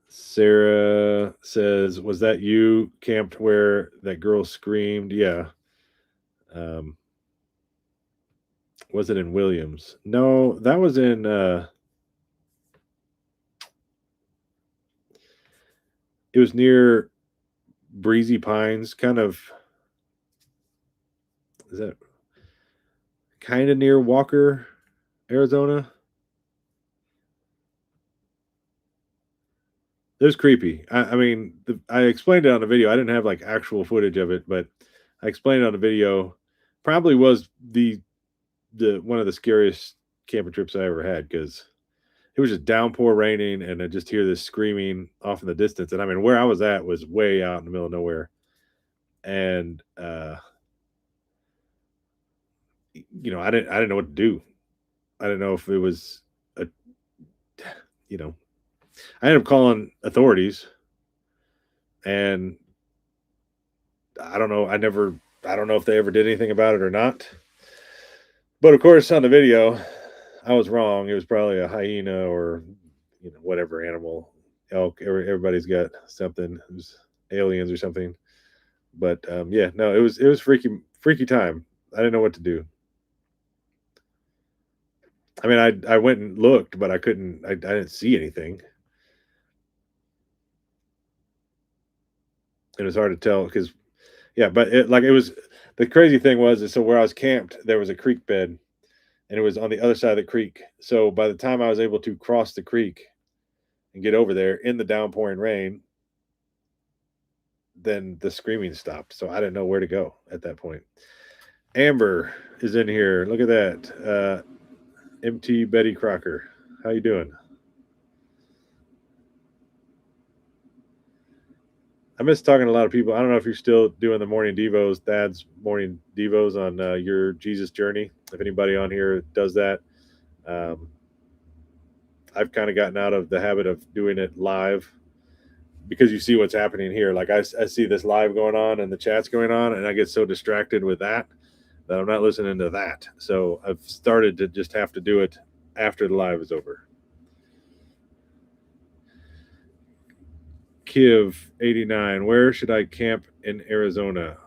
Sarah says, "Was that you camped where that girl screamed?" Yeah. Um, was it in Williams? No, that was in. It was near Breezy Pines, kind of. Is that kind of near Walker, Arizona? It was creepy. I mean, I explained it on the video. I didn't have like actual footage of it, but I explained it on the video. Probably was the one of the scariest camping trips I ever had because it was just downpour raining, and I just hear this screaming off in the distance. And I mean, where I was at was way out in the middle of nowhere, and I didn't know what to do. I didn't know if it was a you know I ended up calling authorities, and I don't know. I don't know if they ever did anything about it or not. But of course, on the video, I was wrong. It was probably a hyena or whatever animal, elk. Everybody's got something. It was aliens or something. But yeah, no, it was freaky time. I didn't know what to do. I mean, I went and looked, but I couldn't. I didn't see anything. It was hard to tell because yeah, but it was the crazy thing was is so where I was camped, there was a creek bed, and it was on the other side of the creek. So by the time I was able to cross the creek and get over there in the downpouring rain, then the screaming stopped. So I didn't know where to go at that point. Amber is in here. Look at that. MT Betty Crocker. How you doing? I miss talking to a lot of people. I don't know if you're still doing the morning devos, Dad's morning devos on your Jesus journey. If anybody on here does that, um, I've kind of gotten out of the habit of doing it live because you see what's happening here. Like I see this live going on and the chat's going on, and I get so distracted with that that I'm not listening to that. So I've started to just have to do it after the live is over. Kiv 89. Where should I camp in Arizona?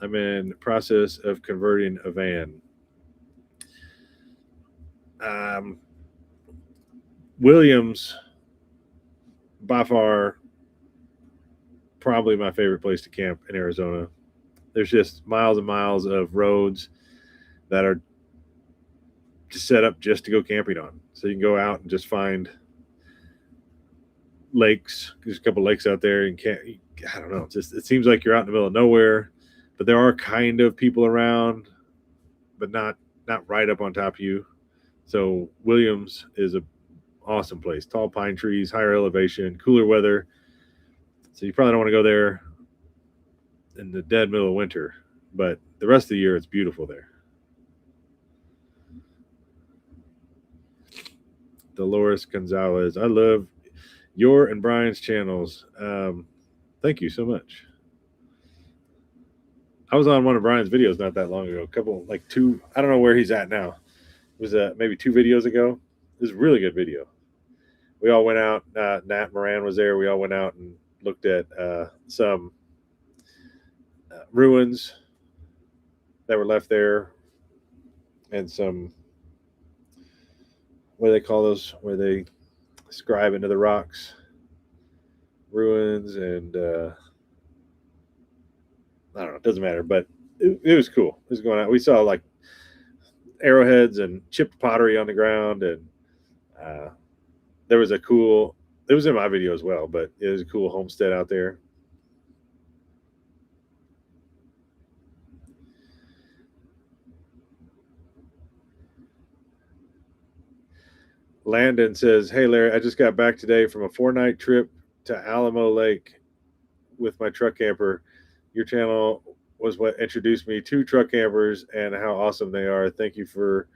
I'm in process of converting a van. Um, Williams, by far, probably my favorite place to camp in Arizona. There's just miles and miles of roads that are set up just to go camping on. So you can go out and just find lakes. There's a couple lakes out there, and can't. I don't know. It seems like you're out in the middle of nowhere, but there are kind of people around, but not right up on top of you. So Williams is a awesome place. Tall pine trees, higher elevation, cooler weather. So you probably don't want to go there in the dead middle of winter, but the rest of the year it's beautiful there. Dolores Gonzalez, I love your and Brian's channels. Thank you so much. I was on one of Brian's videos not that long ago. A couple, like two. I don't know where he's at now. It was maybe 2 videos ago. It was a really good video. We all went out. Nat Moran was there. We all went out and looked at some ruins that were left there, and some, what do they call those? Where they scribe into the rocks, ruins, and I don't know. It doesn't matter, but it was cool. It was going out. We saw like arrowheads and chipped pottery on the ground, and uh, there was a cool. It was in my video as well, but it was a cool homestead out there. Landon says, "Hey Larry, I just got back today from a 4-night trip to Alamo Lake with my truck camper. Your channel was what introduced me to truck campers and how awesome they are. Thank you for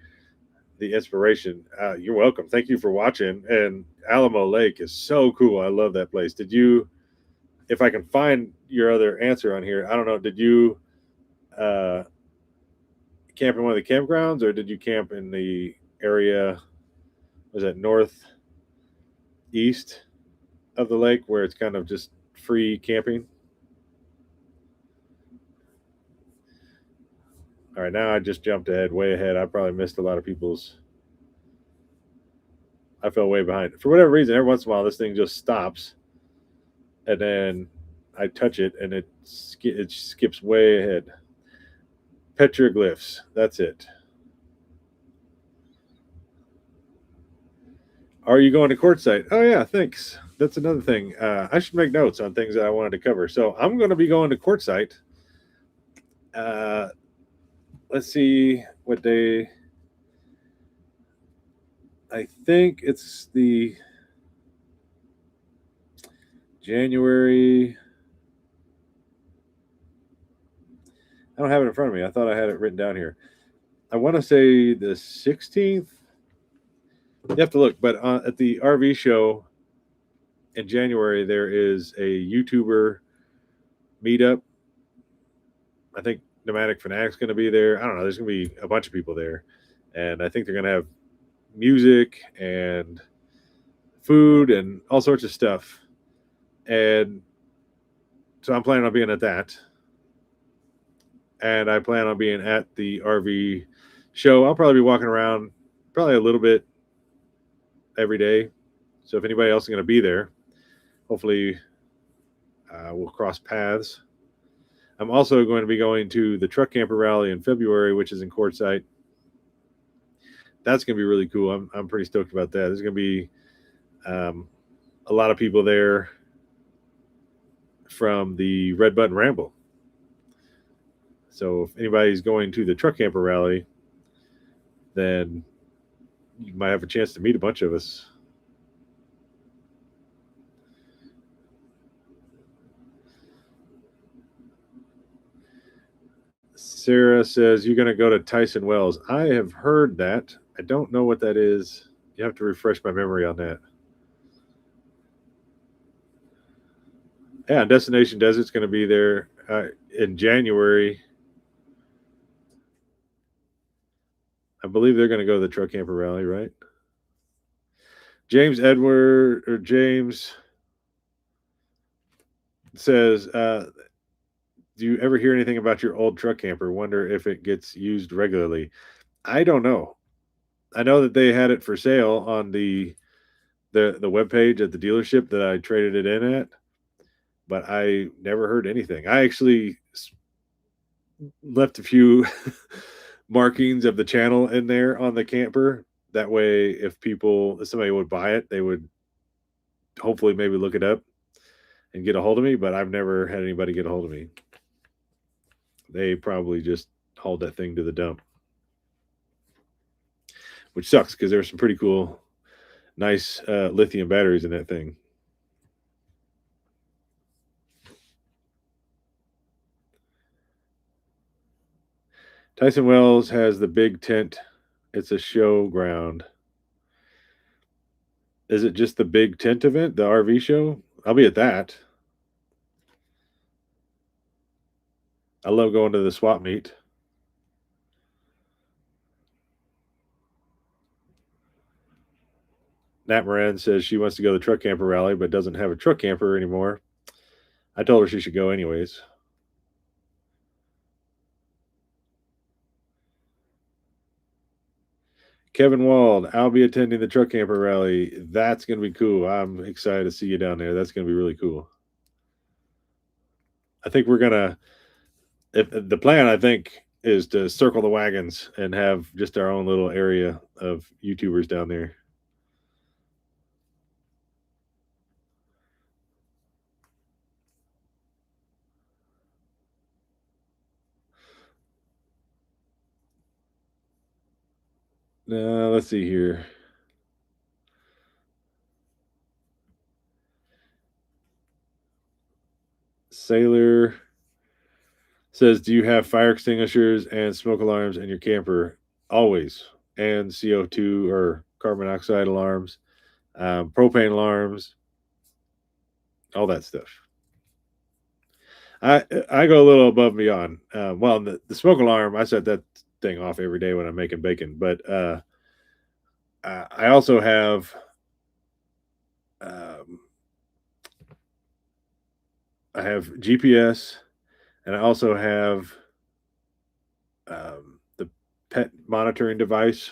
the inspiration." You're welcome. Thank you for watching. And Alamo Lake is so cool. I love that place. Did you? If I can find your other answer on here, I don't know. Did you uh, camp in one of the campgrounds, or did you camp in the area? Was it northeast of the lake where it's kind of just free camping? All right, now I just jumped ahead, way ahead. I probably missed a lot of people's. I fell way behind. For whatever reason, every once in a while, this thing just stops, and then I touch it, and it skips way ahead. Petroglyphs. That's it. Are you going to quartzsite? Oh yeah, thanks. That's another thing. I should make notes on things that I wanted to cover. So I'm going to be going to quartzsite. Uh, let's see what day. I think it's the January. I don't have it in front of me. I thought I had it written down here. I want to say the 16th. You have to look, but at the RV show in January, there is a YouTuber meetup. I think Nomadic Fanatic's going to be there. I don't know. There's going to be a bunch of people there. And I think they're going to have music and food and all sorts of stuff. And so I'm planning on being at that. And I plan on being at the RV show. I'll probably be walking around probably a little bit every day. So if anybody else is going to be there, hopefully we'll cross paths. I'm also going to be going to the Truck Camper Rally in February, which is in Quartzsite. That's going to be really cool. I'm pretty stoked about that. There's going to be a lot of people there from the Red Button Ramble. So if anybody's going to the Truck Camper Rally, then you might have a chance to meet a bunch of us. Sarah says you're going to go to Tyson Wells. I have heard that. I don't know what that is. You have to refresh my memory on that. Yeah, Destination Desert's going to be there in January. I believe they're going to go to the Truck Camper Rally, right? James says, do you ever hear anything about your old truck camper? Wonder if it gets used regularly. I don't know. I know that they had it for sale on the webpage at the dealership that I traded it in at, but I never heard anything. I actually left a few markings of the channel in there on the camper. That way, if somebody would buy it, they would hopefully maybe look it up and get a hold of me. But I've never had anybody get a hold of me. They probably just hauled that thing to the dump, which sucks because there's some pretty cool, nice lithium batteries in that thing. Tyson Wells has the big tent. It's a show ground. Is it just the big tent event, the RV show? I'll be at that. I love going to the swap meet. Nat Moran says she wants to go to the truck camper rally, but doesn't have a truck camper anymore. I told her she should go anyways. Kevin Wald, I'll be attending the truck camper rally. That's going to be cool. I'm excited to see you down there. That's going to be really cool. I think we're going to, if the plan, I think, is to circle the wagons and have just our own little area of YouTubers down there. Let's see here. Sailor says, "Do you have fire extinguishers and smoke alarms in your camper?" Always, and CO2 or carbon monoxide alarms, propane alarms, all that stuff. I go a little above and beyond. Well, the smoke alarm, I set that thing off every day when I'm making bacon. But I also have um, I have GPS, and I also have the pet monitoring device.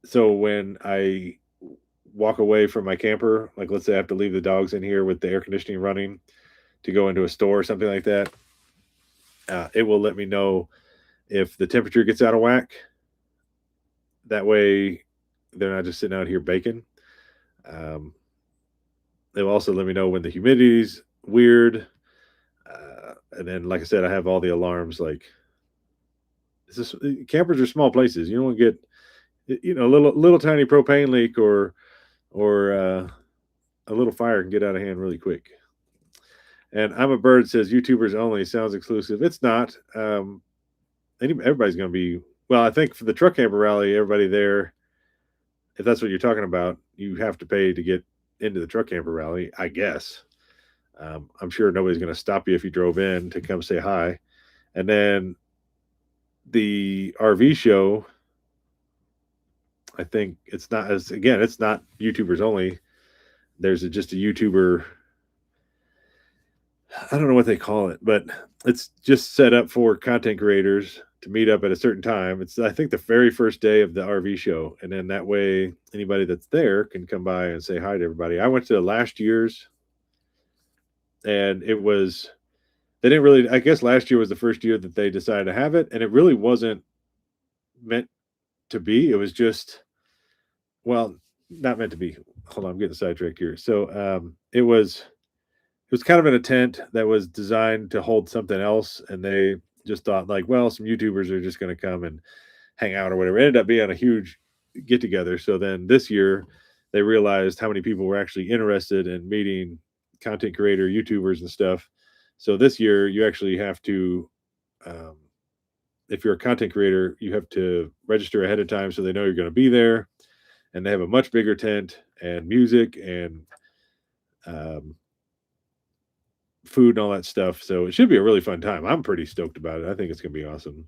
So when I walk away from my camper, like let's say I have to leave the dogs in here with the air conditioning running to go into a store or something like that, it will let me know if the temperature gets out of whack. That way, they're not just sitting out here baking. Um, they'll also let me know when the humidity's weird. And then, like I said, I have all the alarms. Like, campers are small places. You don't get, a little tiny propane leak or a little fire can get out of hand really quick. And I'm a bird says YouTubers only sounds exclusive. It's not. Everybody's going to be. Well, I think for the truck camper rally, everybody there, if that's what you're talking about, you have to pay to get into the truck camper rally, I guess. I'm sure nobody's going to stop you if you drove in to come say hi. And then the RV show, I think it's not as again, it's not YouTubers only. There's just a YouTuber. I don't know what they call it, but it's just set up for content creators to meet up at a certain time. It's I think the very first day of the RV show, and then that way anybody that's there can come by and say hi to everybody. I went to last year's, and it was they didn't really. I guess last year was the first year that they decided to have it, and it really wasn't meant to be. It was just well, not meant to be. Hold on, I'm getting sidetracked here. So it was kind of in a tent that was designed to hold something else, and they just thought like, well, some YouTubers are just going to come and hang out or whatever. It ended up being a huge get together. So then this year, they realized how many people were actually interested in meeting content creator YouTubers and stuff. So this year, you actually have to, um, if you're a content creator, you have to register ahead of time so they know you're going to be there, and they have a much bigger tent and music and um, food and all that stuff. So it should be a really fun time. I'm pretty stoked about it. I think it's gonna be awesome.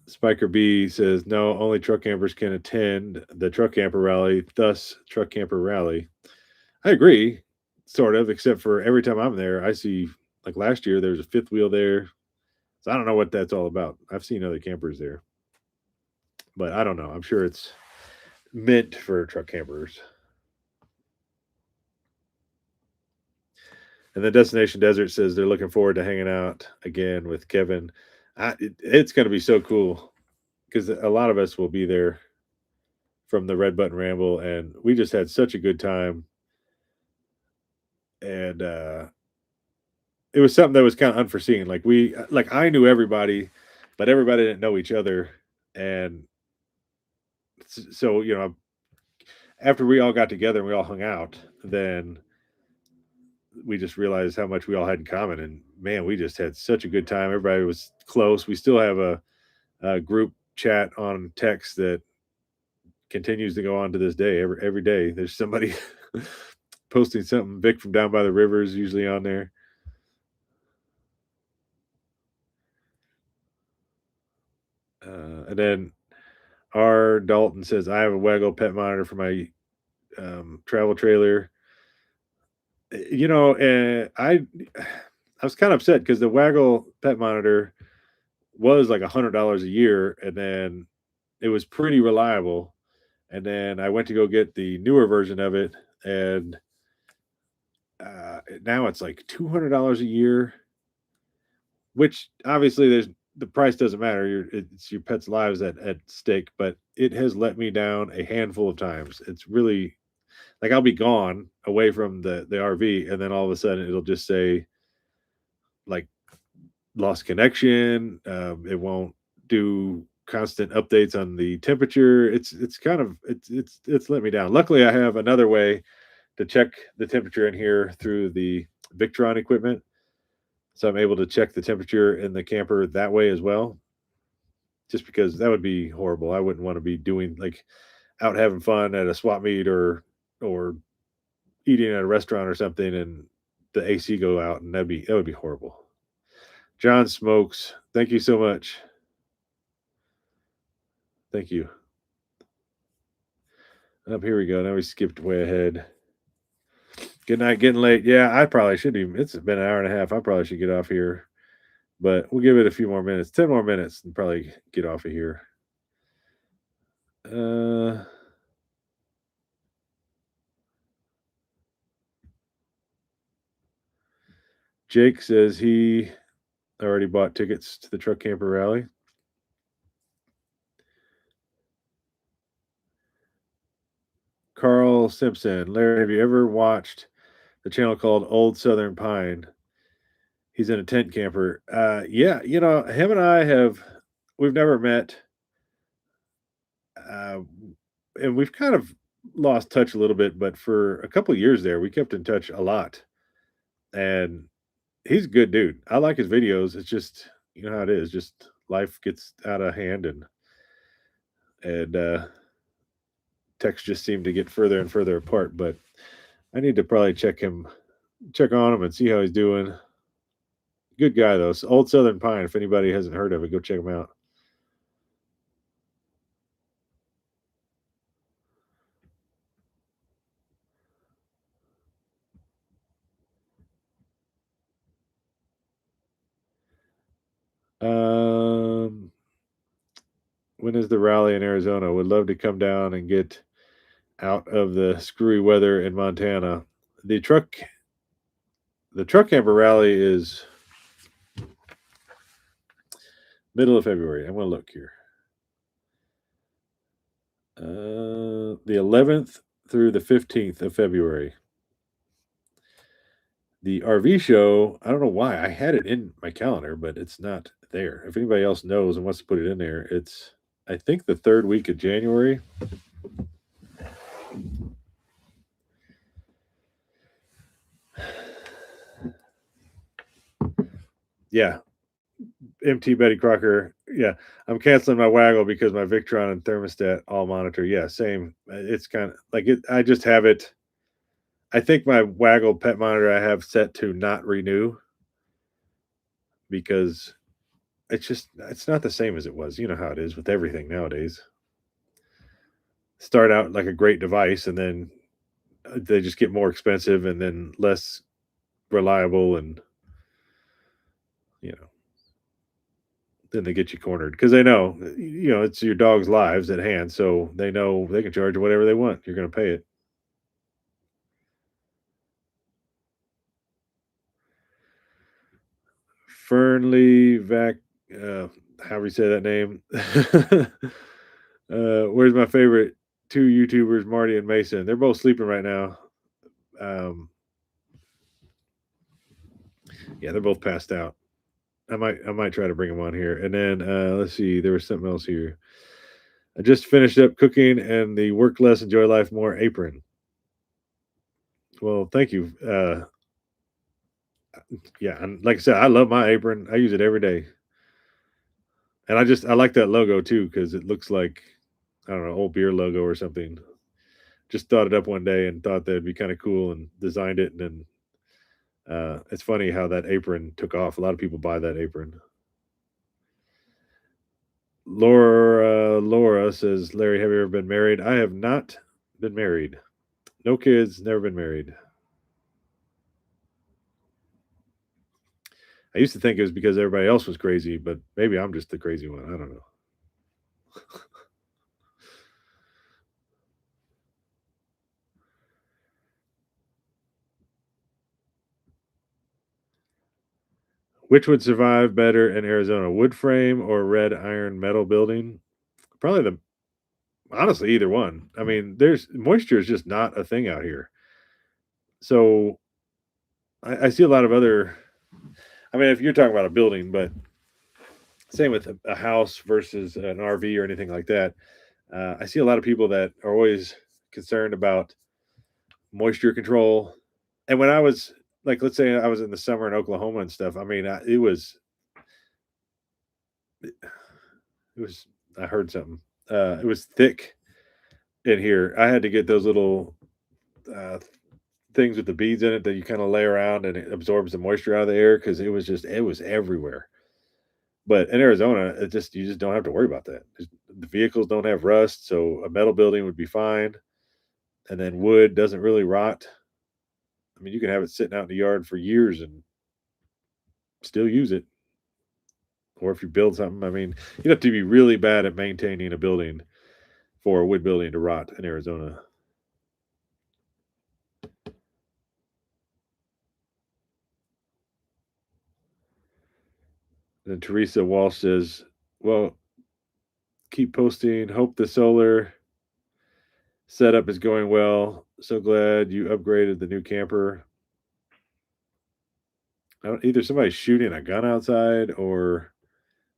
Spiker B says no, only truck campers can attend the truck camper rally, thus truck camper rally. I agree, sort of, except for every time I'm there, I see like last year there was a fifth wheel there. So I don't know what that's all about. I've seen other campers there, but I don't know. I'm sure it's meant for truck campers. And then Destination Desert says they're looking forward to hanging out again with Kevin. It's going to be so cool because a lot of us will be there from the Red Button Ramble, and we just had such a good time. And it was something that was kind of unforeseen. Like I knew everybody, but everybody didn't know each other, and so after we all got together and we all hung out, then we just realized how much we all had in common, and man, we just had such a good time. Everybody was close. We still have a group chat on text that continues to go on to this day. Every day there's somebody posting something. Vic from down by the river is usually on there. And then R Dalton says I have a Waggle pet monitor for my travel trailer. I was kind of upset because the Waggle pet monitor was like $100 a year, and then it was pretty reliable. And then I went to go get the newer version of it, and now it's like $200 a year, which obviously the price doesn't matter. It's your pet's lives at stake, but it has let me down a handful of times. It's really like I'll be gone away from the RV, and then all of a sudden it'll just say like lost connection. It won't do constant updates on the temperature. It's kind of it's let me down. Luckily, I have another way to check the temperature in here through the Victron equipment, so I'm able to check the temperature in the camper that way as well. Just because that would be horrible. I wouldn't want to be doing like out having fun at a swap meet or eating at a restaurant or something, and the AC go out, and that would be horrible. John Smokes, thank you so much. Thank you. Up here we go. Now we skipped way ahead. Good night, getting late. Yeah, I probably should be. It's been an hour and a half. I probably should get off here, but we'll give it a few more minutes, 10 more minutes, and probably get off of here. Jake says he already bought tickets to the Truck Camper Rally. Carl Simpson, Larry, have you ever watched the channel called Old Southern Pine? He's in a tent camper. Yeah, him and we've never met. And we've kind of lost touch a little bit, but for a couple of years there, we kept in touch a lot. And he's a good dude. I like his videos. It's just, you know how it is, just life gets out of hand, and texts just seem to get further and further apart. But I need to probably check on him and see how he's doing. Good guy though. Old Southern Pine. If anybody hasn't heard of it, go check him out. When is the rally in Arizona? Would love to come down and get out of the screwy weather in Montana. The truck camper rally is middle of February. I'm going to look here. The 11th through the 15th of February. The RV show, I don't know why. I had it in my calendar, but it's not there. If anybody else knows and wants to put it in there, it's, I think, the third week of January. Yeah. MT Betty Crocker. Yeah. I'm canceling my waggle because my Victron and thermostat all monitor. Yeah, same. It's kind of like it. I just have it. I think my waggle pet monitor I have set to not renew because it's not the same as it was. You know how it is with everything nowadays. Start out like a great device and then they just get more expensive and then less reliable, and then they get you cornered because they know it's your dog's lives at hand, so they know they can charge whatever they want. You're going to pay it. Fernley Vac, however you say that name. Where's my favorite two YouTubers, Marty and Mason? They're both sleeping right now. Yeah, they're both passed out. I might try to bring them on here. And then let's see, there was something else here. I just finished up cooking and the work less, enjoy life more apron. Well, thank you. Yeah, and like I said, I love my apron. I use it every day. And I like that logo too, because it looks like, I don't know, old beer logo or something. Just thought it up one day and thought that'd be kind of cool and designed it. And then it's funny how that apron took off. A lot of people buy that apron. Laura says, Larry, have you ever been married? I have not been married. No kids, never been married. I used to think it was because everybody else was crazy, but maybe I'm just the crazy one. I don't know. Which would survive better in Arizona, wood frame or red iron metal building? Probably honestly, either one. I mean, there's moisture is just not a thing out here. So I see a lot of other, I mean, if you're talking about a building, but Same with a house versus an RV or anything like that. I see a lot of people that are always concerned about moisture control. And when I was like, let's say I was in the summer in Oklahoma and stuff. I mean, it was. I heard something. It was thick in here. I had to get those little uh, things with the beads in it that you kind of lay around and it absorbs the moisture out of the air because it was everywhere. But in Arizona, it just you just don't have to worry about that. The vehicles don't have rust, so a metal building would be fine. And then wood doesn't really rot. I mean, you can have it sitting out in the yard for years and still use it. Or if you build something, I mean, you have to be really bad at maintaining a building for a wood building to rot in Arizona. Then Teresa Walsh says, "Well, keep posting. Hope the solar setup is going well. So glad you upgraded the new camper. Either somebody's shooting a gun outside or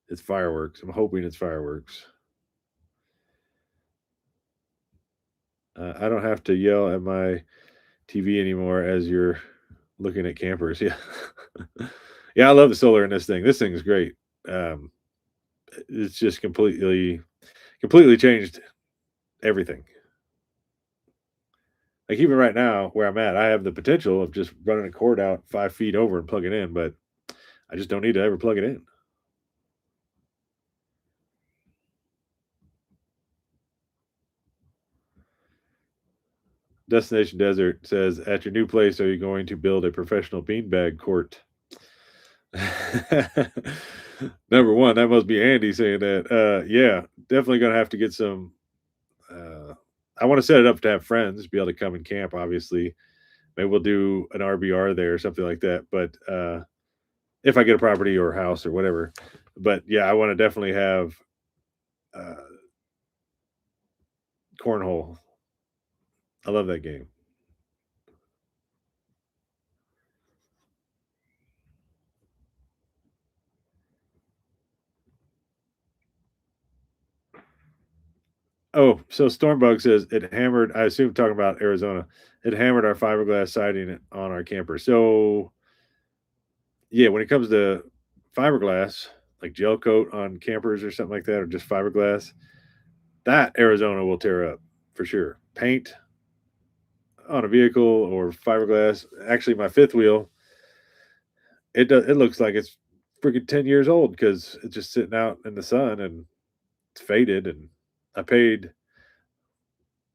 it's fireworks. I'm hoping it's fireworks. I don't have to yell at my TV anymore as you're looking at campers. Yeah, yeah. I love the solar in this thing. This thing is great. Um, it's just completely changed everything. Like even right now, where I'm at, I have the potential of just running a cord out 5 feet over and plugging in, but I just don't need to ever plug it in. Destination Desert says, "At your new place, are you going to build a professional beanbag court?" Number one, that must be Andy saying that. Yeah, definitely gonna have to get some. Uh, I want to set it up to have friends be able to come and camp. Obviously, maybe we'll do an RBR there or something like that. But if I get a property or a house or whatever, but yeah, I want to definitely have uh, cornhole. I love that game. Oh, so Stormbug says it hammered. I assume talking about Arizona. It hammered our fiberglass siding on our camper. So yeah, when it comes to fiberglass, like gel coat on campers or something like that, or just fiberglass, that Arizona will tear up for sure. Paint on a vehicle or fiberglass. Actually, my fifth wheel, it looks like it's freaking 10 years old because it's just sitting out in the sun and it's faded. And I paid.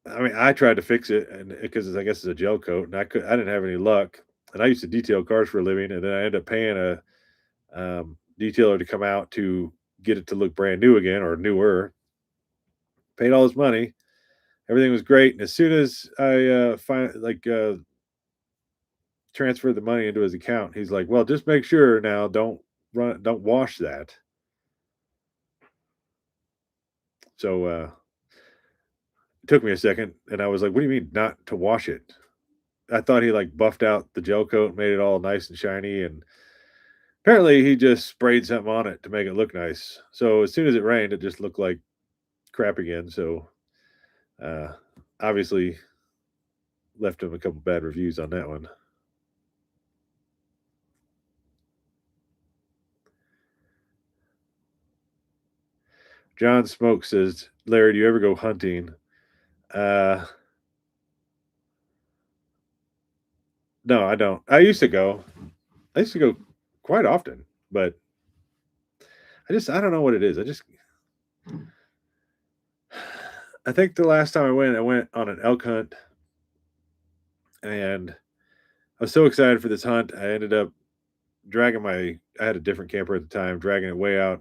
I mean, I tried to fix it, and because I guess it's a gel coat, and I didn't have any luck. And I used to detail cars for a living, and then I ended up paying a detailer to come out to get it to look brand new again or newer. Paid all his money, everything was great, and as soon as I transferred the money into his account, he's like, "Well, just make sure now, don't wash that." So it took me a second, and I was like, "What do you mean not to wash it?" I thought he like buffed out the gel coat, made it all nice and shiny, and apparently he just sprayed something on it to make it look nice. So as soon as it rained, it just looked like crap again. So uh, obviously left him a couple bad reviews on that one. John Smoke says, "Larry, do you ever go hunting?" Uh, no, I don't. I used to go quite often, but I don't know what it is. I think the last time I went on an elk hunt, and I was so excited for this hunt. I ended up I had a different camper at the time, dragging it way out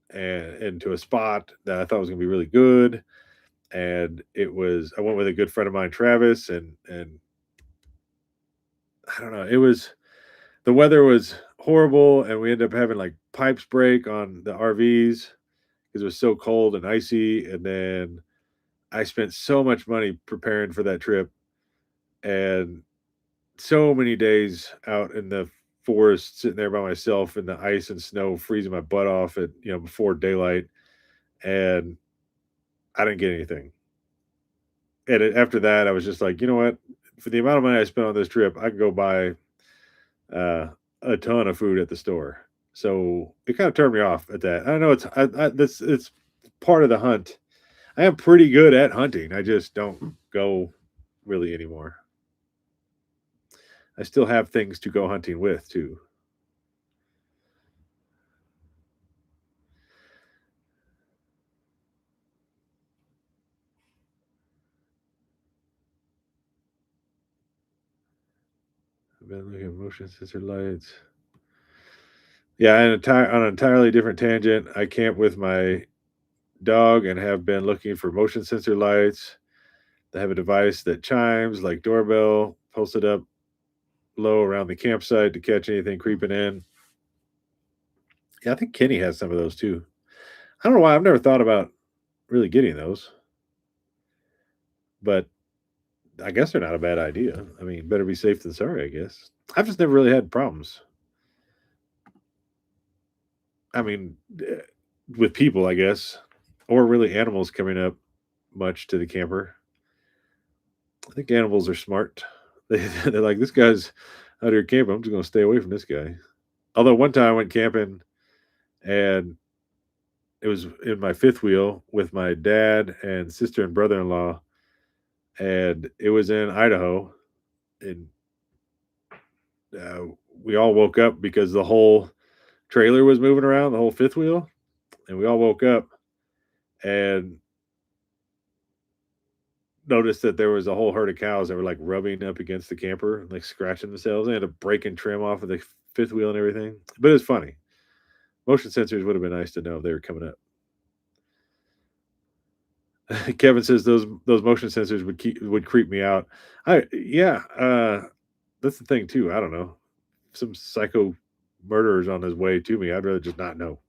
and into a spot that I thought was going to be really good. And I went with a good friend of mine, Travis, and I don't know, the weather was horrible, and we ended up having like pipes break on the RVs because it was so cold and icy. And then I spent so much money preparing for that trip and so many days out in the forest, sitting there by myself in the ice and snow, freezing my butt off at before daylight, and I didn't get anything. And after that, I was just like, you know what? For the amount of money I spent on this trip, I could go buy uh, a ton of food at the store. So it kind of turned me off at that. I know it's part of the hunt. I am pretty good at hunting. I just don't go really anymore. I still have things to go hunting with too. I've been looking at motion sensor lights. Yeah, on an entirely different tangent. I camp with my dog and have been looking for motion sensor lights. They have a device that chimes like doorbell, posted up low around the campsite to catch anything creeping in. Yeah, I think Kenny has some of those too. I don't know why I've never thought about really getting those, but I guess they're not a bad idea. I mean, better be safe than sorry, I guess. I've just never really had problems. I mean, with people, I guess, or really animals coming up much to the camper. I think animals are smart. They're like, this guy's out here camping. I'm just going to stay away from this guy. Although one time I went camping and it was in my fifth wheel with my dad and sister and brother-in-law, and it was in Idaho, and uh, we all woke up because the whole trailer was moving around, the whole fifth wheel, and we all woke up and noticed that there was a whole herd of cows that were like rubbing up against the camper, like scratching themselves. They had to break and trim off of the fifth wheel and everything. But it was funny. Motion sensors would have been nice to know if they were coming up. Kevin says those motion sensors would creep me out. That's the thing too. I don't know. Some psycho murderer's on his way to me. I'd rather just not know.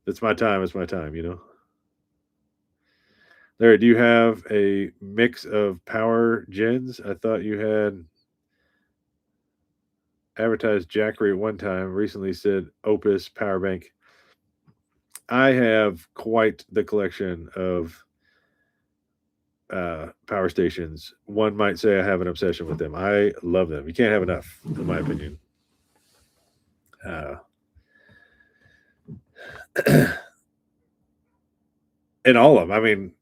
It's my time. It's my time. Larry, do you have a mix of power gens? I thought you had advertised Jackery at one time. Recently said Opus power bank. I have quite the collection of power stations. One might say I have an obsession with them. I love them. You can't have enough, in my opinion. And all of them. I mean,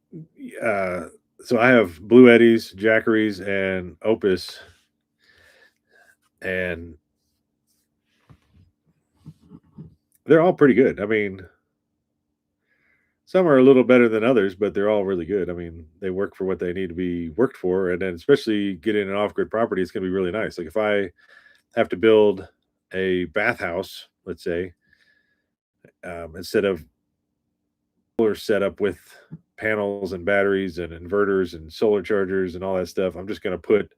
so I have Blue Eddies, Jackeries, and Opus, and they're all pretty good. I mean, some are a little better than others, but they're all really good. I mean, they work for what they need to be worked for, and then especially getting an off-grid property, it's going to be really nice. Like if I have to build a bathhouse, let's say, instead of solar setup with panels and batteries and inverters and solar chargers and all that stuff, I'm just going to put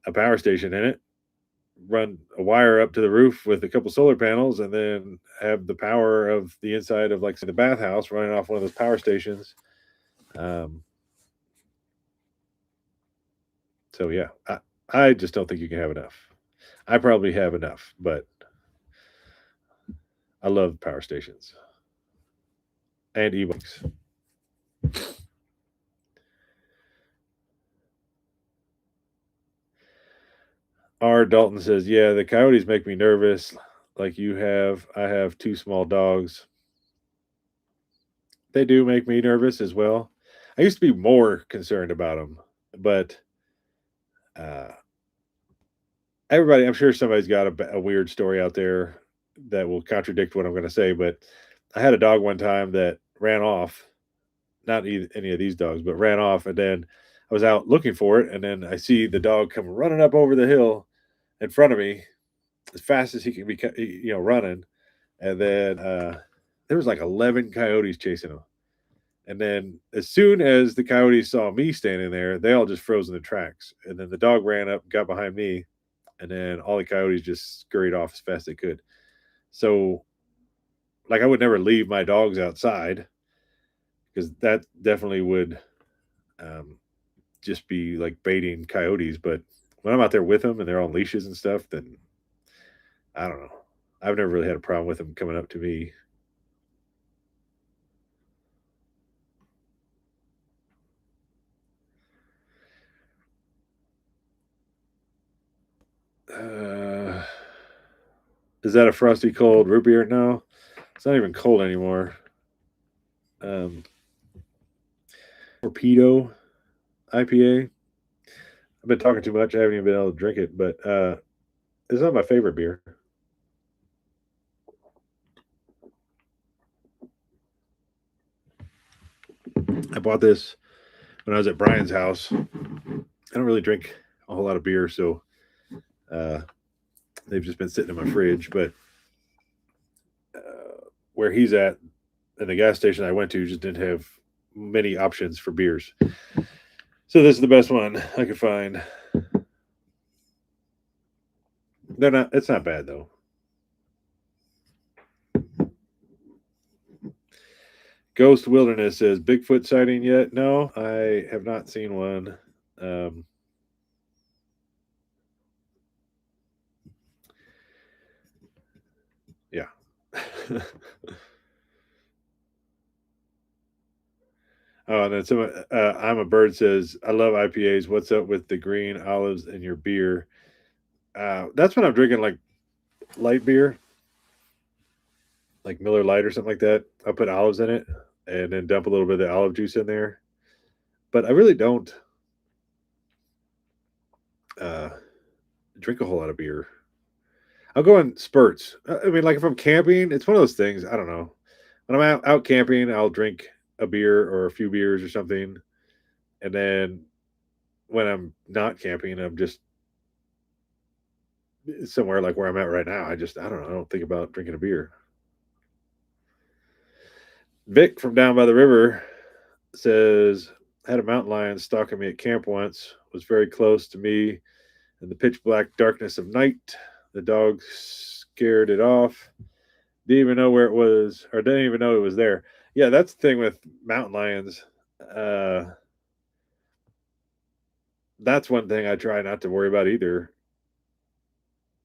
a power station in it, run a wire up to the roof with a couple solar panels, and then have the power of the inside of like the bathhouse running off one of those power stations. So yeah, I just don't think you can have enough. I probably have enough, but I love power stations and e-bikes. R. Dalton says, "Yeah, the coyotes make me nervous. Like you have, I have two small dogs. They do make me nervous as well. I used to be more concerned about them, but uh, everybody, I'm sure somebody's got a weird story out there that will contradict what I'm going to say. But I had a dog one time that ran off, not any of these dogs, but ran off, and then I was out looking for it, and then I see the dog come running up over the hill in front of me as fast as he can be, running, and then there was like 11 coyotes chasing him. And then as soon as the coyotes saw me standing there, they all just froze in the tracks. And then the dog ran up, got behind me, and then all the coyotes just scurried off as fast as they could. So, like, I would never leave my dogs outside because that definitely would just be like baiting coyotes. But when I'm out there with them and they're on leashes and stuff, then I don't know. I've never really had a problem with them coming up to me. Uh, is that a frosty cold root beer? No, it's not even cold anymore. Um, Torpedo IPA. I've been talking too much. I haven't even been able to drink it, but it's not my favorite beer. I bought this when I was at Brian's house. I don't really drink a whole lot of beer, so uh, they've just been sitting in my fridge. But where he's at, and the gas station I went to just didn't have many options for beers. So this is the best one I could find. They're not. It's not bad though. Ghost Wilderness says Bigfoot sighting yet? No, I have not seen one. Um, yeah. Oh, and then someone, I'm a bird says, I love IPAs. What's up with the green olives in your beer? That's when I'm drinking like light beer, like Miller Lite or something like that. I'll put olives in it and then dump a little bit of the olive juice in there. But I really don't uh, drink a whole lot of beer. I'll go in spurts. I mean, like if I'm camping, it's one of those things. I don't know. When I'm out camping, I'll drink a beer or a few beers or something. And then when I'm not camping, I'm just somewhere like where I'm at right now. I don't know. I don't think about drinking a beer. Vic from down by the river says, had a mountain lion stalking me at camp once, was very close to me in the pitch black darkness of night. The dog scared it off. Didn't even know where it was, or didn't even know it was there. Yeah, that's the thing with mountain lions. Uh, that's one thing I try not to worry about either.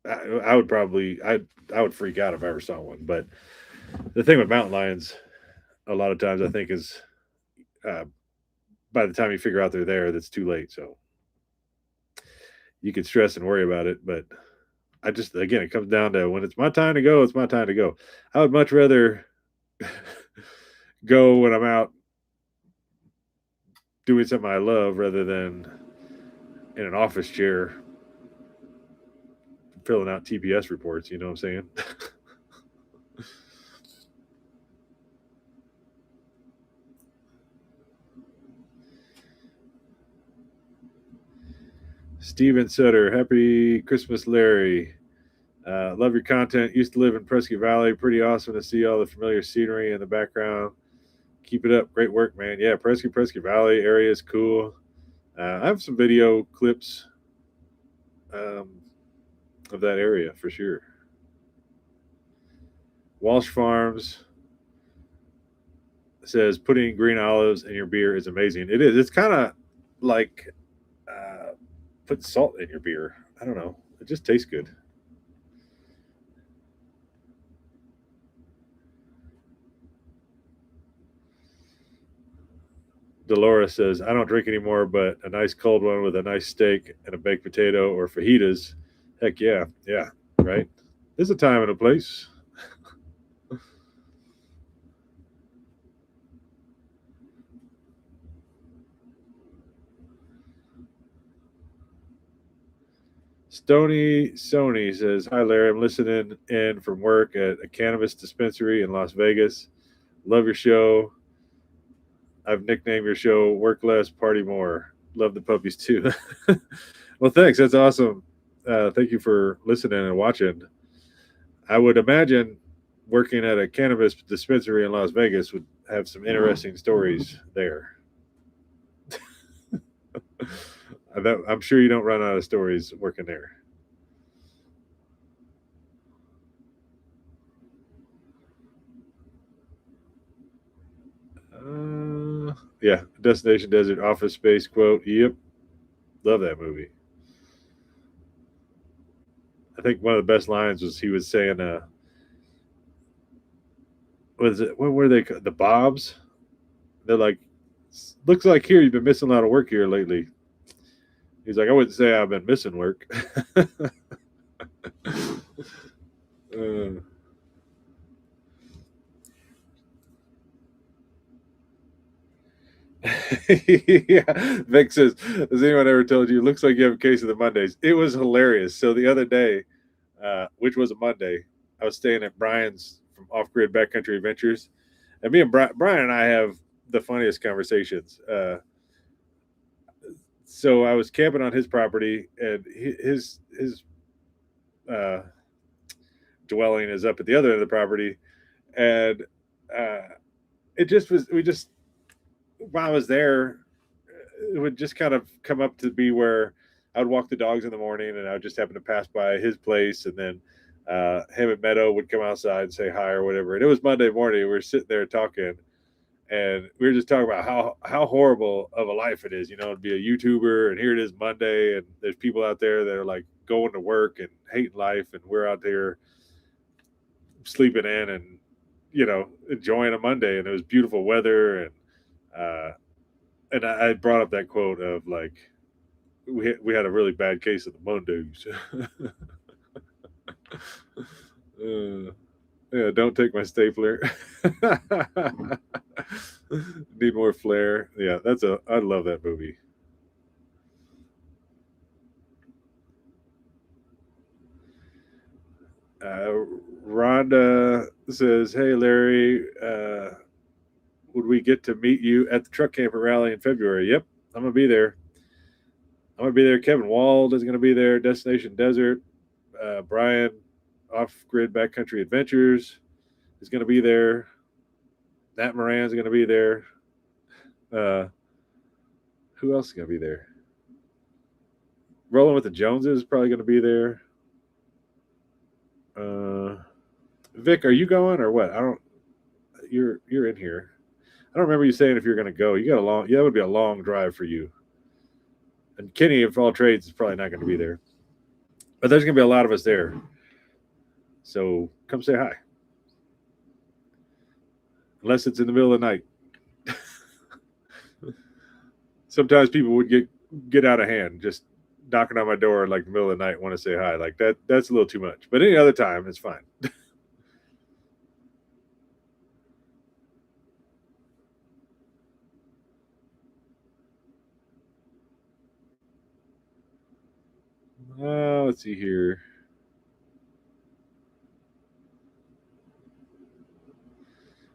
I would probably I would freak out if I ever saw one. But the thing with mountain lions, a lot of times I think is uh, by the time you figure out they're there, that's too late. So you can stress and worry about it, but I just again it comes down to when it's my time to go, it's my time to go. I would much rather go when I'm out doing something I love rather than in an office chair filling out TPS reports. You know what I'm saying? Steven Sutter, happy Christmas, Larry. Love your content. Used to live in Prescott Valley. Pretty awesome to see all the familiar scenery in the background. Keep it up. Great work, man. Yeah, Prescott Valley area is cool. I have some video clips um, of that area for sure. Walsh Farms says putting green olives in your beer is amazing. It is. It's kind of like putting salt in your beer. I don't know. It just tastes good. Dolores says, I don't drink anymore, but a nice cold one with a nice steak and a baked potato or fajitas. Heck yeah. Yeah. Right. There's a time and a place. Stony Sony says, hi, Larry. I'm listening in from work at a cannabis dispensary in Las Vegas. Love your show. I've nicknamed your show Work Less, Party More. Love the puppies too. Well, thanks. That's awesome. Thank you for listening and watching. I would imagine working at a cannabis dispensary in Las Vegas would have some interesting stories there. I'm sure you don't run out of stories working there. Yeah, Destination Desert Office Space quote. Yep, love that movie. think one of the best lines was he was saying, "What is it? What were they? The Bobs?" They're like, "Looks like here you've been missing a lot of work here lately." He's like, "I wouldn't say I've been missing work." uh, yeah, Vic says, "Has anyone ever told you? Looks like you have a case of the Mondays." It was hilarious. So the other day, which was a Monday, I was staying at Brian's from Off Grid Backcountry Adventures, and me and Brian and I have the funniest conversations. So I was camping on his property, and his uh, dwelling is up at the other end of the property, and uh, it just was we just while I was there, it would just kind of come up to be where I would walk the dogs in the morning, and I would just happen to pass by his place, and then him and Meadow would come outside and say hi or whatever. And it was Monday morning. We were sitting there talking, and we were just talking about how horrible of a life it is, to be a YouTuber. And here it is Monday, and there's people out there that are like going to work and hating life, and we're out there sleeping in and enjoying a Monday, and it was beautiful weather, and I brought up that quote of like we had a really bad case of the Mondays. Yeah, don't take my stapler. Need more flair. Yeah, I love that movie. Rhonda says, "Hey Larry, would we get to meet you at the truck camper rally in February?" Yep, I'm gonna be there. I'm gonna be there. Kevin Wald is gonna be there. Destination Desert. Brian, Off Grid Backcountry Adventures, is gonna be there. Nat Moran's gonna be there. Who else is gonna be there? Rolling with the Joneses is probably gonna be there. Vic, are you going or what? I don't. You're in here. I don't remember you saying if you're going to go. You got a long. Yeah, that would be a long drive for you. And Kenny, of all trades, is probably not going to be there. But there's going to be a lot of us there. So come say hi. Unless it's in the middle of the night. Sometimes people would get out of hand, just knocking on my door like the middle of the night, want to say hi. Like that's a little too much. But any other time, it's fine. Let's see here.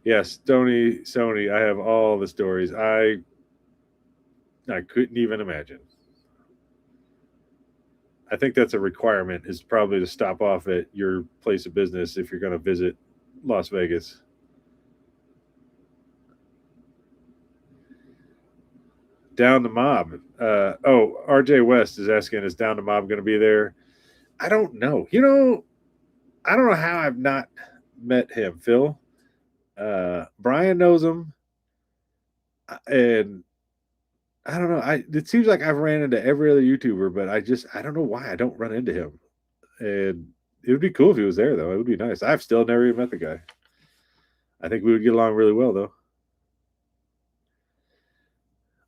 Yes, Sony. I have all the stories. I couldn't even imagine. I think that's a requirement, is probably to stop off at your place of business if you're going to visit Las Vegas. Down the Mob. RJ West is asking, is Down the Mob going to be there? I don't know. I don't know how I've not met him, Phil. Brian knows him. And I don't know. It seems like I've ran into every other YouTuber, but I don't know why I don't run into him. And it would be cool if he was there, though. It would be nice. I've still never even met the guy. I think we would get along really well, though.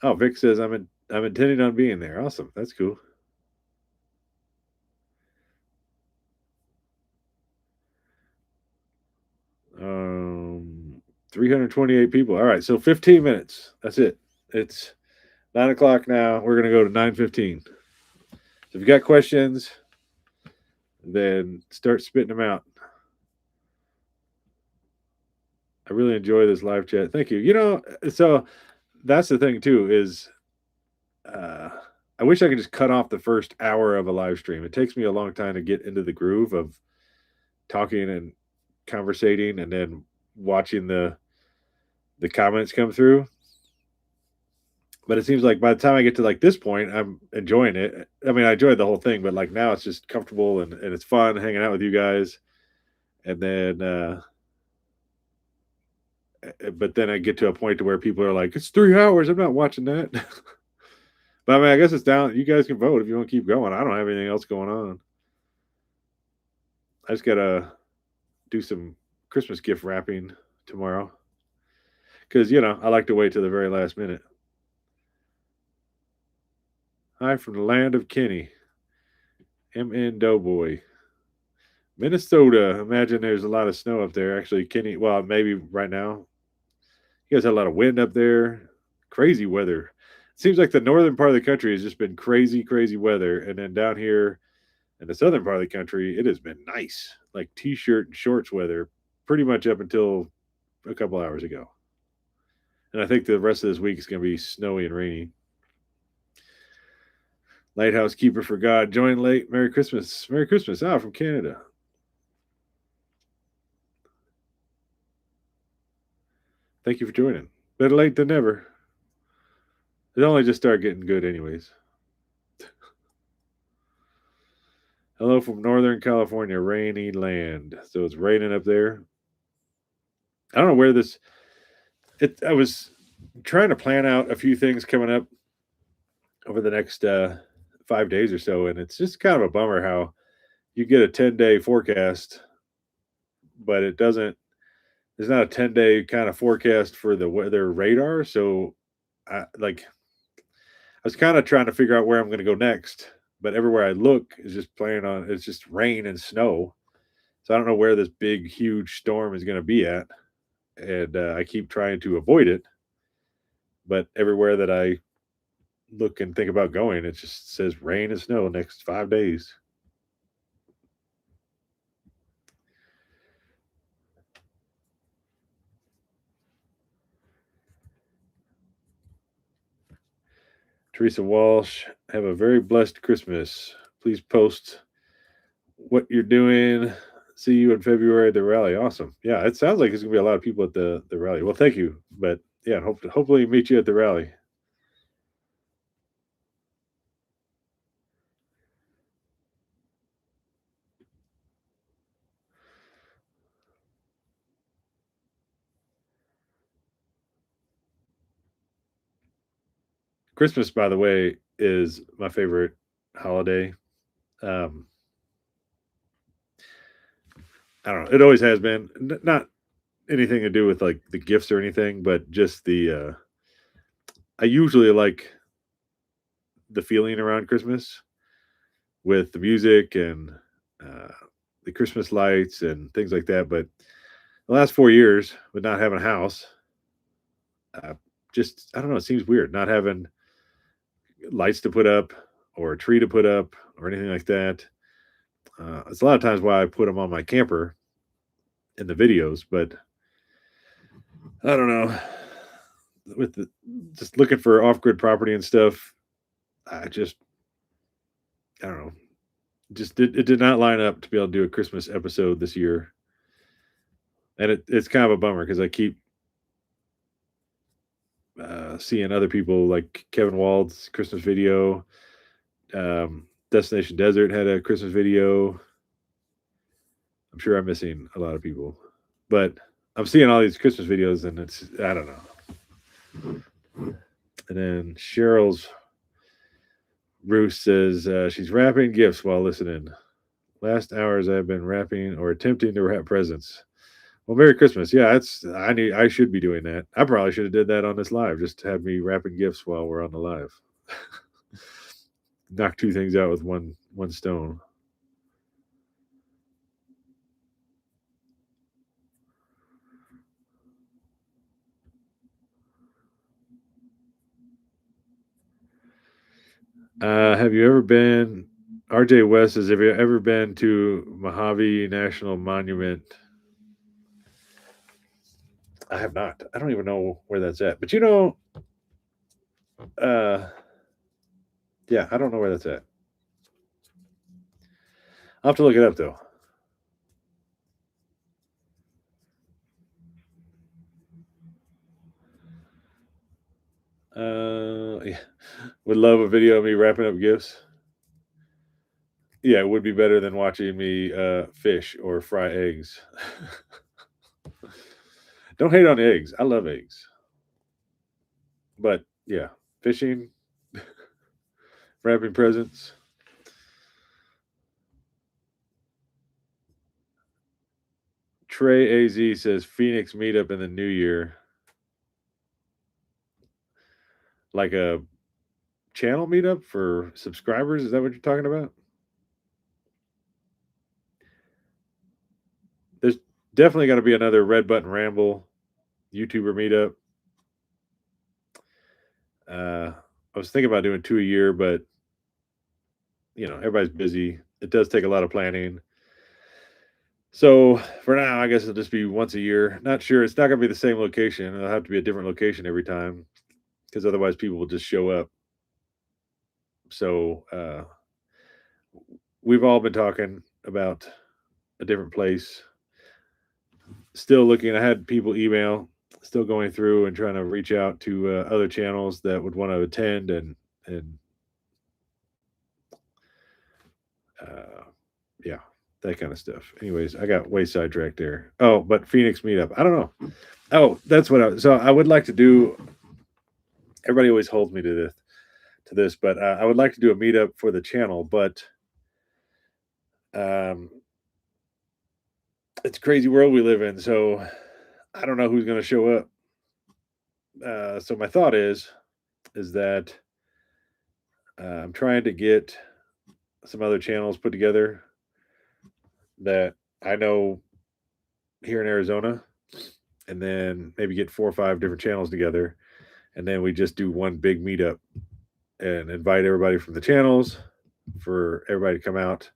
Oh, Vic says I'm intending on being there. Awesome. That's cool. 328 people. All right, so 15 minutes. That's it. It's 9:00 now. We're gonna go to 9:15. So if you got questions, then start spitting them out. I really enjoy this live chat. Thank you. So that's the thing too, is I wish I could just cut off the first hour of a live stream. It takes me a long time to get into the groove of talking and conversating and then watching the comments come through. But it seems like by the time I get to like this point, I'm enjoying it. I mean, I enjoyed the whole thing, but like now it's just comfortable and it's fun hanging out with you guys. And then but then I get to a point to where people are like, it's 3 hours. I'm not watching that. But I mean, I guess it's down. You guys can vote if you want to keep going. I don't have anything else going on. I just gotta do some Christmas gift wrapping tomorrow because I like to wait till the very last minute. Hi from the land of Kenny, MN Doughboy, Minnesota. Imagine there's a lot of snow up there. Actually, Kenny. Well, maybe right now. You guys had a lot of wind up there. Crazy weather. It seems like the northern part of the country has just been crazy, crazy weather, and then down here in the southern part of the country, it has been nice, like t-shirt and shorts weather, pretty much up until a couple hours ago. And I think the rest of this week is going to be snowy and rainy. Lighthouse Keeper for God, join late. Merry Christmas. Merry Christmas. From Canada. Thank you for joining. Better late than never. It only just started getting good, anyways. Hello from Northern California, rainy land. So it's raining up there. I don't know where this. I was trying to plan out a few things coming up over the next 5 days or so, and it's just kind of a bummer how you get a 10-day forecast, but it doesn't. There's not a 10-day kind of forecast for the weather radar. So, I was kind of trying to figure out where I'm going to go next, but everywhere I look is just planning on it's just rain and snow. So I don't know where this big, huge storm is going to be at, and I keep trying to avoid it. But everywhere that I look and think about going, it just says rain and snow next 5 days. Teresa Walsh, have a very blessed Christmas. Please post what you're doing. See you in February at the rally. Awesome. Yeah, it sounds like there's gonna be a lot of people at the rally. Well, thank you. But yeah, hopefully meet you at the rally. Christmas, by the way, is my favorite holiday. Um, I don't know. It always has been. Not anything to do with like the gifts or anything, but just the. I usually like the feeling around Christmas with the music and uh, the Christmas lights and things like that. But the last 4 years, with not having a house, uh, just I don't know. It seems weird not having lights to put up or a tree to put up or anything like that. It's a lot of times why I put them on my camper in the videos, but I don't know. With just looking for off grid property and stuff, I don't know. It did not line up to be able to do a Christmas episode this year, and it's kind of a bummer because I keep seeing other people like Kevin Wald's Christmas video. Destination Desert had a Christmas video. I'm sure I'm missing a lot of people, but I'm seeing all these Christmas videos, and it's I don't know. And then Cheryl's Ruth says she's wrapping gifts while listening. Last hours I've been wrapping or attempting to wrap presents. Well, Merry Christmas. Yeah, I should be doing that. I probably should have did that on this live. Just have me wrapping gifts while we're on the live. Knock two things out with one stone. Have you ever been? RJ West says, have you ever been to Mojave National Monument? I have not. I don't even know where that's at. But uh, yeah, I don't know where that's at. I'll have to look it up though. Yeah. Would love a video of me wrapping up gifts. Yeah, it would be better than watching me fish or fry eggs. Don't hate on eggs. I love eggs. But yeah, fishing, wrapping presents. Trey AZ says Phoenix meetup in the new year. Like a channel meetup for subscribers? Is that what you're talking about? There's definitely got to be another Red Button Ramble YouTuber meetup. I was thinking about doing 2 a year, but everybody's busy. It does take a lot of planning. So for now, I guess it'll just be once a year. Not sure. It's not going to be the same location. It'll have to be a different location every time because otherwise people will just show up. So we've all been talking about a different place. Still looking. I had people email, still going through and trying to reach out to other channels that would want to attend and yeah, that kind of stuff. Anyways, I got way sidetracked there. Oh, but Phoenix meetup. I don't know. Oh, that's what so I would like to do. Everybody always holds me to this, but I would like to do a meetup for the channel, but it's a crazy world we live in, so I don't know who's going to show up. So my thought is that I'm trying to get some other channels put together that I know here in Arizona, and then maybe get 4 or 5 different channels together, and then we just do one big meetup and invite everybody from the channels for everybody to come out.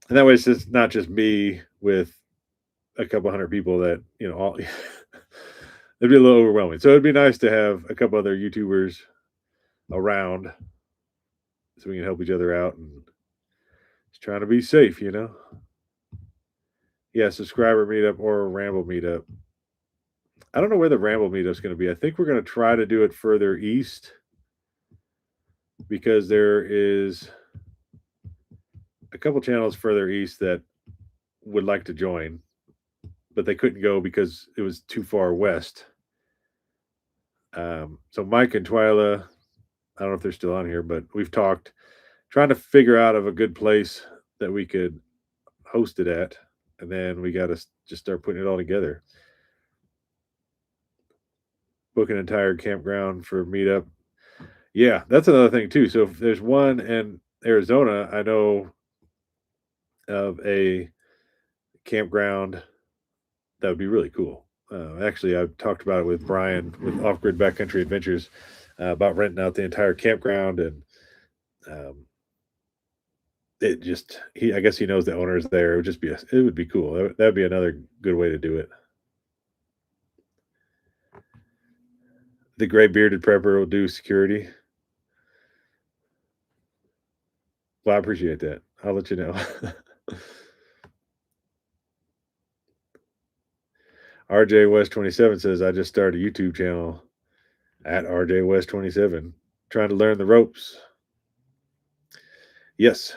And that way it's just not just me with a couple hundred people that, all it'd be a little overwhelming. So it'd be nice to have a couple other YouTubers around so we can help each other out and just trying to be safe, Yeah, subscriber meetup or a ramble meetup. I don't know where the ramble meetup's going to be. I think we're going to try to do it further east because there is a couple channels further east that would like to join, but they couldn't go because it was too far west. So Mike and Twyla, I don't know if they're still on here, but we've talked, trying to figure out of a good place that we could host it at, and then we got to just start putting it all together. Book an entire campground for meetup. Yeah, that's another thing too. So if there's one in Arizona, I know of a campground that would be really cool. Actually, I've talked about it with Brian with Off Grid Backcountry Adventures about renting out the entire campground, and it just I guess he knows the owners there. It would just be it would be cool. That'd be another good way to do it. The gray bearded prepper will do security. Well, I appreciate that. I'll let you know. RJ West 27 says, I just started a YouTube channel at RJ West 27, trying to learn the ropes. Yes.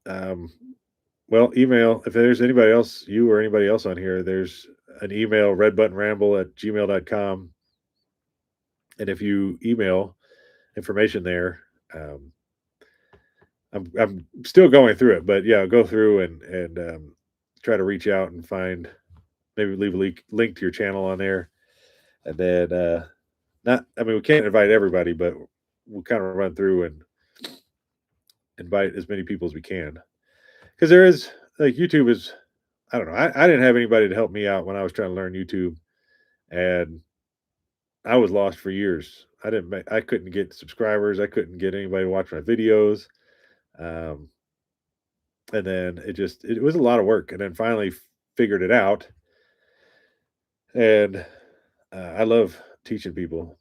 Well, email, if there's anybody else, you or anybody else on here, there's an email, redbuttonramble@gmail.com. And if you email information there, I'm still going through it, but yeah, go through and try to reach out and find, maybe leave a link to your channel on there. And then, we can't invite everybody, but we'll kind of run through and invite as many people as we can. Because there is, like, YouTube is, I don't know. I didn't have anybody to help me out when I was trying to learn YouTube, and I was lost for years. I couldn't get subscribers. I couldn't get anybody to watch my videos. And then it was a lot of work, and then finally figured it out. And I love teaching people.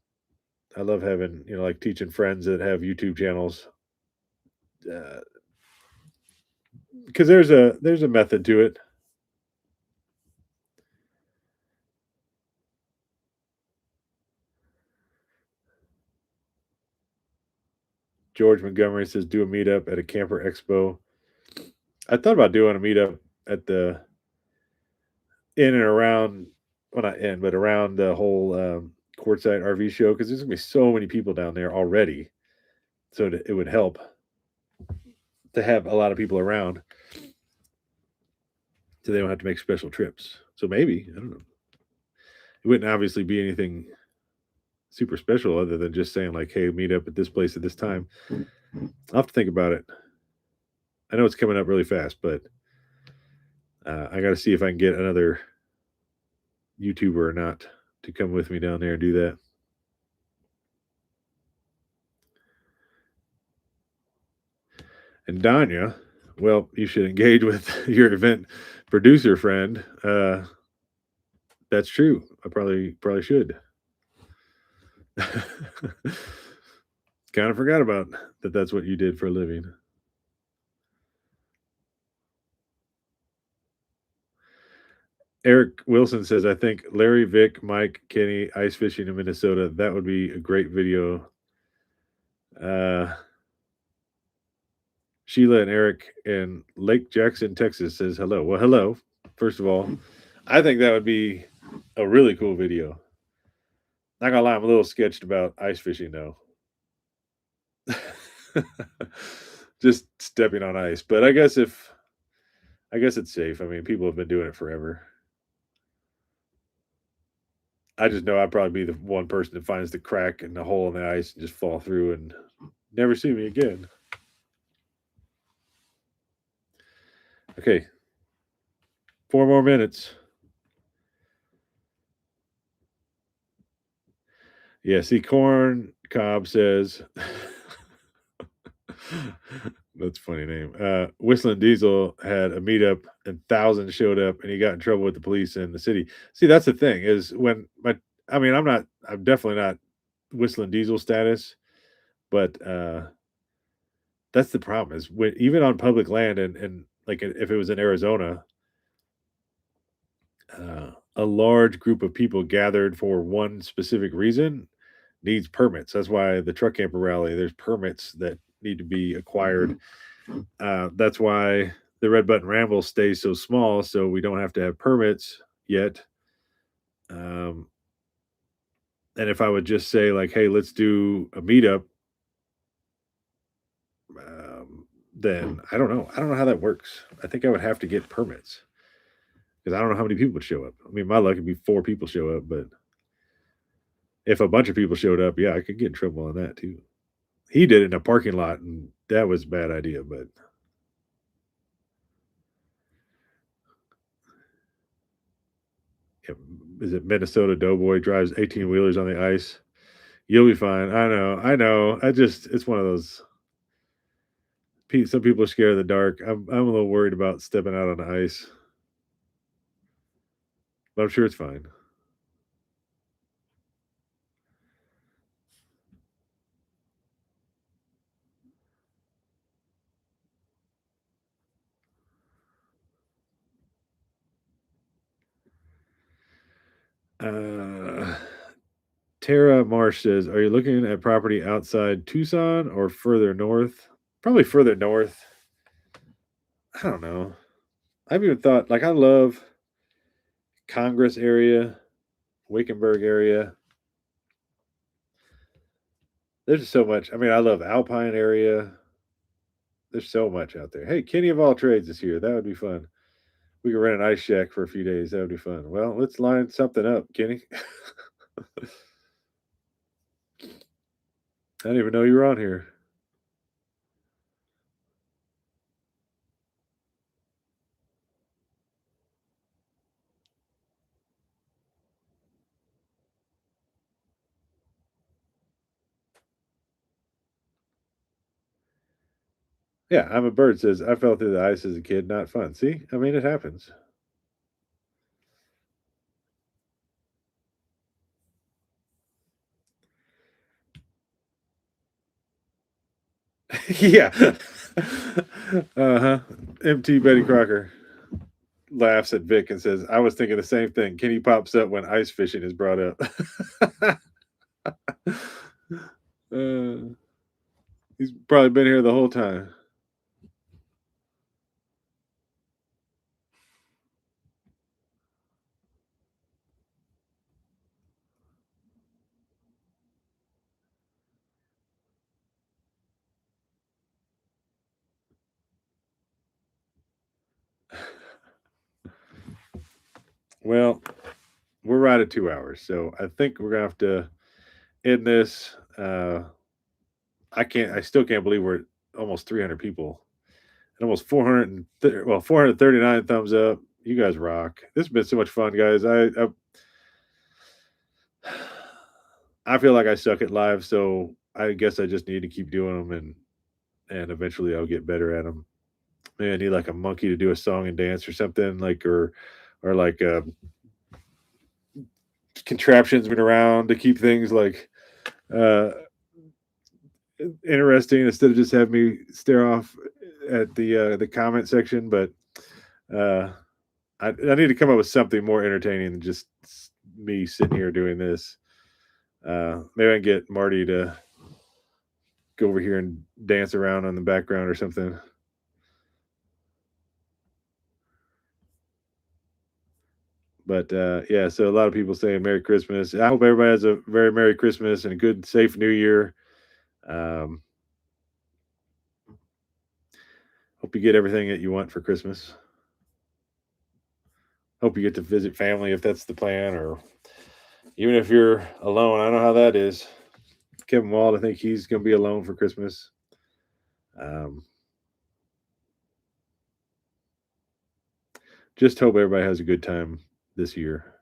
I love having, like teaching friends that have YouTube channels. Because there's a method to it. George Montgomery says, do a meetup at a camper expo. I thought about doing a meetup at the in and around, well, not in, but around the whole Quartzsite RV show, because there's gonna be so many people down there already. So it would help to have a lot of people around. so they don't have to make special trips. So maybe I don't know. It wouldn't obviously be anything super special other than just saying like, "Hey, meet up at this place at this time." I'll have to think about it. I know it's coming up really fast, but I got to see if I can get another YouTuber or not to come with me down there and do that. And Danya, well, you should engage with your event producer friend. That's true. I probably should. Kind of forgot about that. That's what you did for a living. Eric Wilson says, "I think Larry, Vic, Mike, Kenny, ice fishing in Minnesota. That would be a great video." Uh, Sheila and Eric in Lake Jackson, Texas says hello. Well, hello. First of all, I think that would be a really cool video. Not gonna lie, I'm a little sketched about ice fishing though. Just stepping on ice. But I guess it's safe. I mean, people have been doing it forever. I just know I'd probably be the one person that finds the crack and the hole in the ice and just fall through and never see me again. Okay, 4 more minutes. Yeah, see, Corn Cobb says, that's a funny name. Whistling Diesel had a meetup and thousands showed up and he got in trouble with the police in the city. See, that's the thing is when I mean, I'm definitely not Whistling Diesel status, but that's the problem is when even on public land and like if it was in Arizona, a large group of people gathered for one specific reason needs permits. That's why the truck camper rally, there's permits that need to be acquired. That's why the Red Button Ramble stays so small, so we don't have to have permits yet. Um, and if I would just say like, "Hey, let's do a meetup," then I don't know. I don't know how that works. I think I would have to get permits because I don't know how many people would show up. I mean, my luck would be 4 people show up, but if a bunch of people showed up, yeah, I could get in trouble on that too. He did it in a parking lot, and that was a bad idea. But yeah, is it Minnesota Doughboy drives 18 wheelers on the ice? You'll be fine. I know. I know. It's one of those. Some people are scared of the dark. I'm a little worried about stepping out on the ice, but I'm sure it's fine. Uh, Tara Marsh says, "Are you looking at property outside Tucson or further north? Probably further north. I don't know. I've even thought like I love Congress area, Wickenburg area. There's just so much. I mean, I love Alpine area. There's so much out there. Hey, Kenny of all trades is here. That would be fun. We could rent an ice shack for a few days. That would be fun. Well, let's line something up, Kenny. I didn't even know you were on here. Yeah, I'm a bird says I fell through the ice as a kid. Not fun. See, I mean, it happens. Yeah. Uh huh. MT Betty Crocker laughs at Vic and says, "I was thinking the same thing." Kenny pops up when ice fishing is brought up. uh, he's probably been here the whole time. Well, we're right at 2 hours, so I think we're gonna have to end this. I still can't believe we're at almost 300 people and almost 439 thumbs up. You guys rock. This has been so much fun, guys. I feel like I suck at live, so I guess I just need to keep doing them, and eventually I'll get better at them. Maybe I need like a monkey to do a song and dance or something, like or like contraptions been around to keep things like uh interesting instead of just have me stare off at the comment section. But uh I need to come up with something more entertaining than just me sitting here doing this. Maybe I can get Marty to go over here and dance around on the background or something. But yeah, so a lot of people saying Merry Christmas. I hope everybody has a very Merry Christmas and a good, safe New Year. Um, hope you get everything that you want for Christmas. Hope you get to visit family if that's the plan, or even if you're alone. I don't know how that is. Kevin Wald, I think he's going to be alone for Christmas. Um, just hope everybody has a good time this year.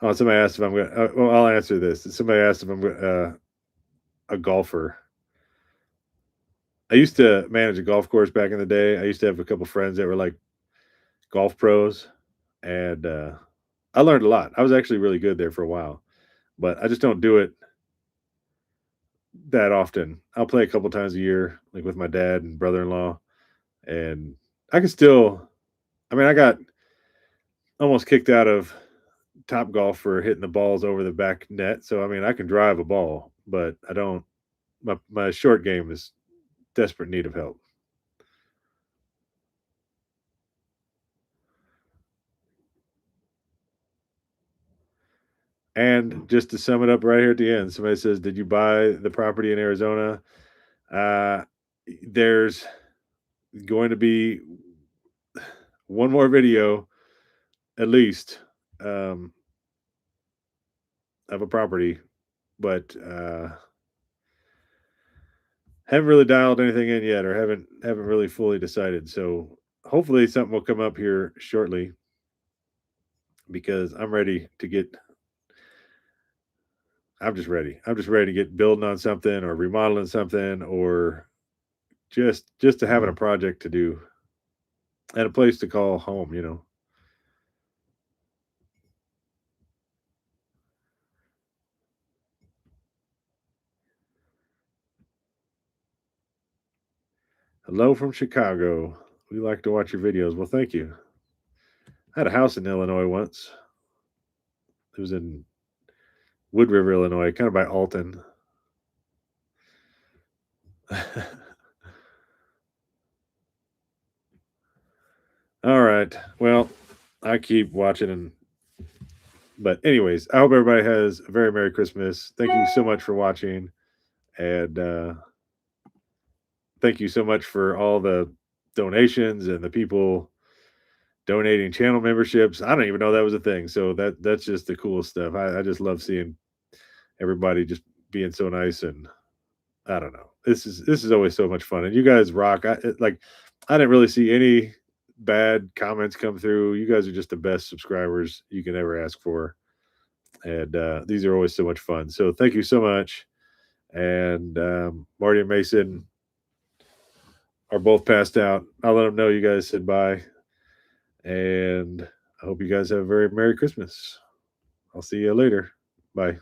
Oh, somebody asked if I'm going to, well, I'll answer this. Somebody asked if I'm a golfer. I used to manage a golf course back in the day. I used to have a couple friends that were like golf pros, and I learned a lot. I was actually really good there for a while, but I just don't do it that often. I'll play a couple times a year, like with my dad and brother-in-law, and I can still. I mean, I got almost kicked out of Top Golf for hitting the balls over the back net. So I mean, I can drive a ball, but I don't. My short game is desperate need of help. And just to sum it up right here at the end, somebody says, "Did you buy the property in Arizona?" Uh, there's going to be one more video, at least, um, of a property, but haven't really dialed anything in yet, or haven't really fully decided. So hopefully something will come up here shortly because I'm ready to get. I'm just ready. I'm just ready to get building on something or remodeling something or just to having a project to do and a place to call home. Hello from Chicago. We like to watch your videos. Well, thank you. I had a house in Illinois once. It was in Wood River, Illinois, kind of by Alton. All right. Well, I keep watching but anyways, I hope everybody has a very Merry Christmas. Thank you so much for watching. And thank you so much for all the donations and the people donating channel memberships. I don't even know that was a thing. So that's just the coolest stuff. I just love seeing everybody just being so nice, and I don't know. This is always so much fun, and you guys rock. I didn't really see any bad comments come through. You guys are just the best subscribers you can ever ask for, and these are always so much fun. So thank you so much. And Marty and Mason are both passed out. I'll let them know you guys said bye, and I hope you guys have a very Merry Christmas. I'll see you later. Bye.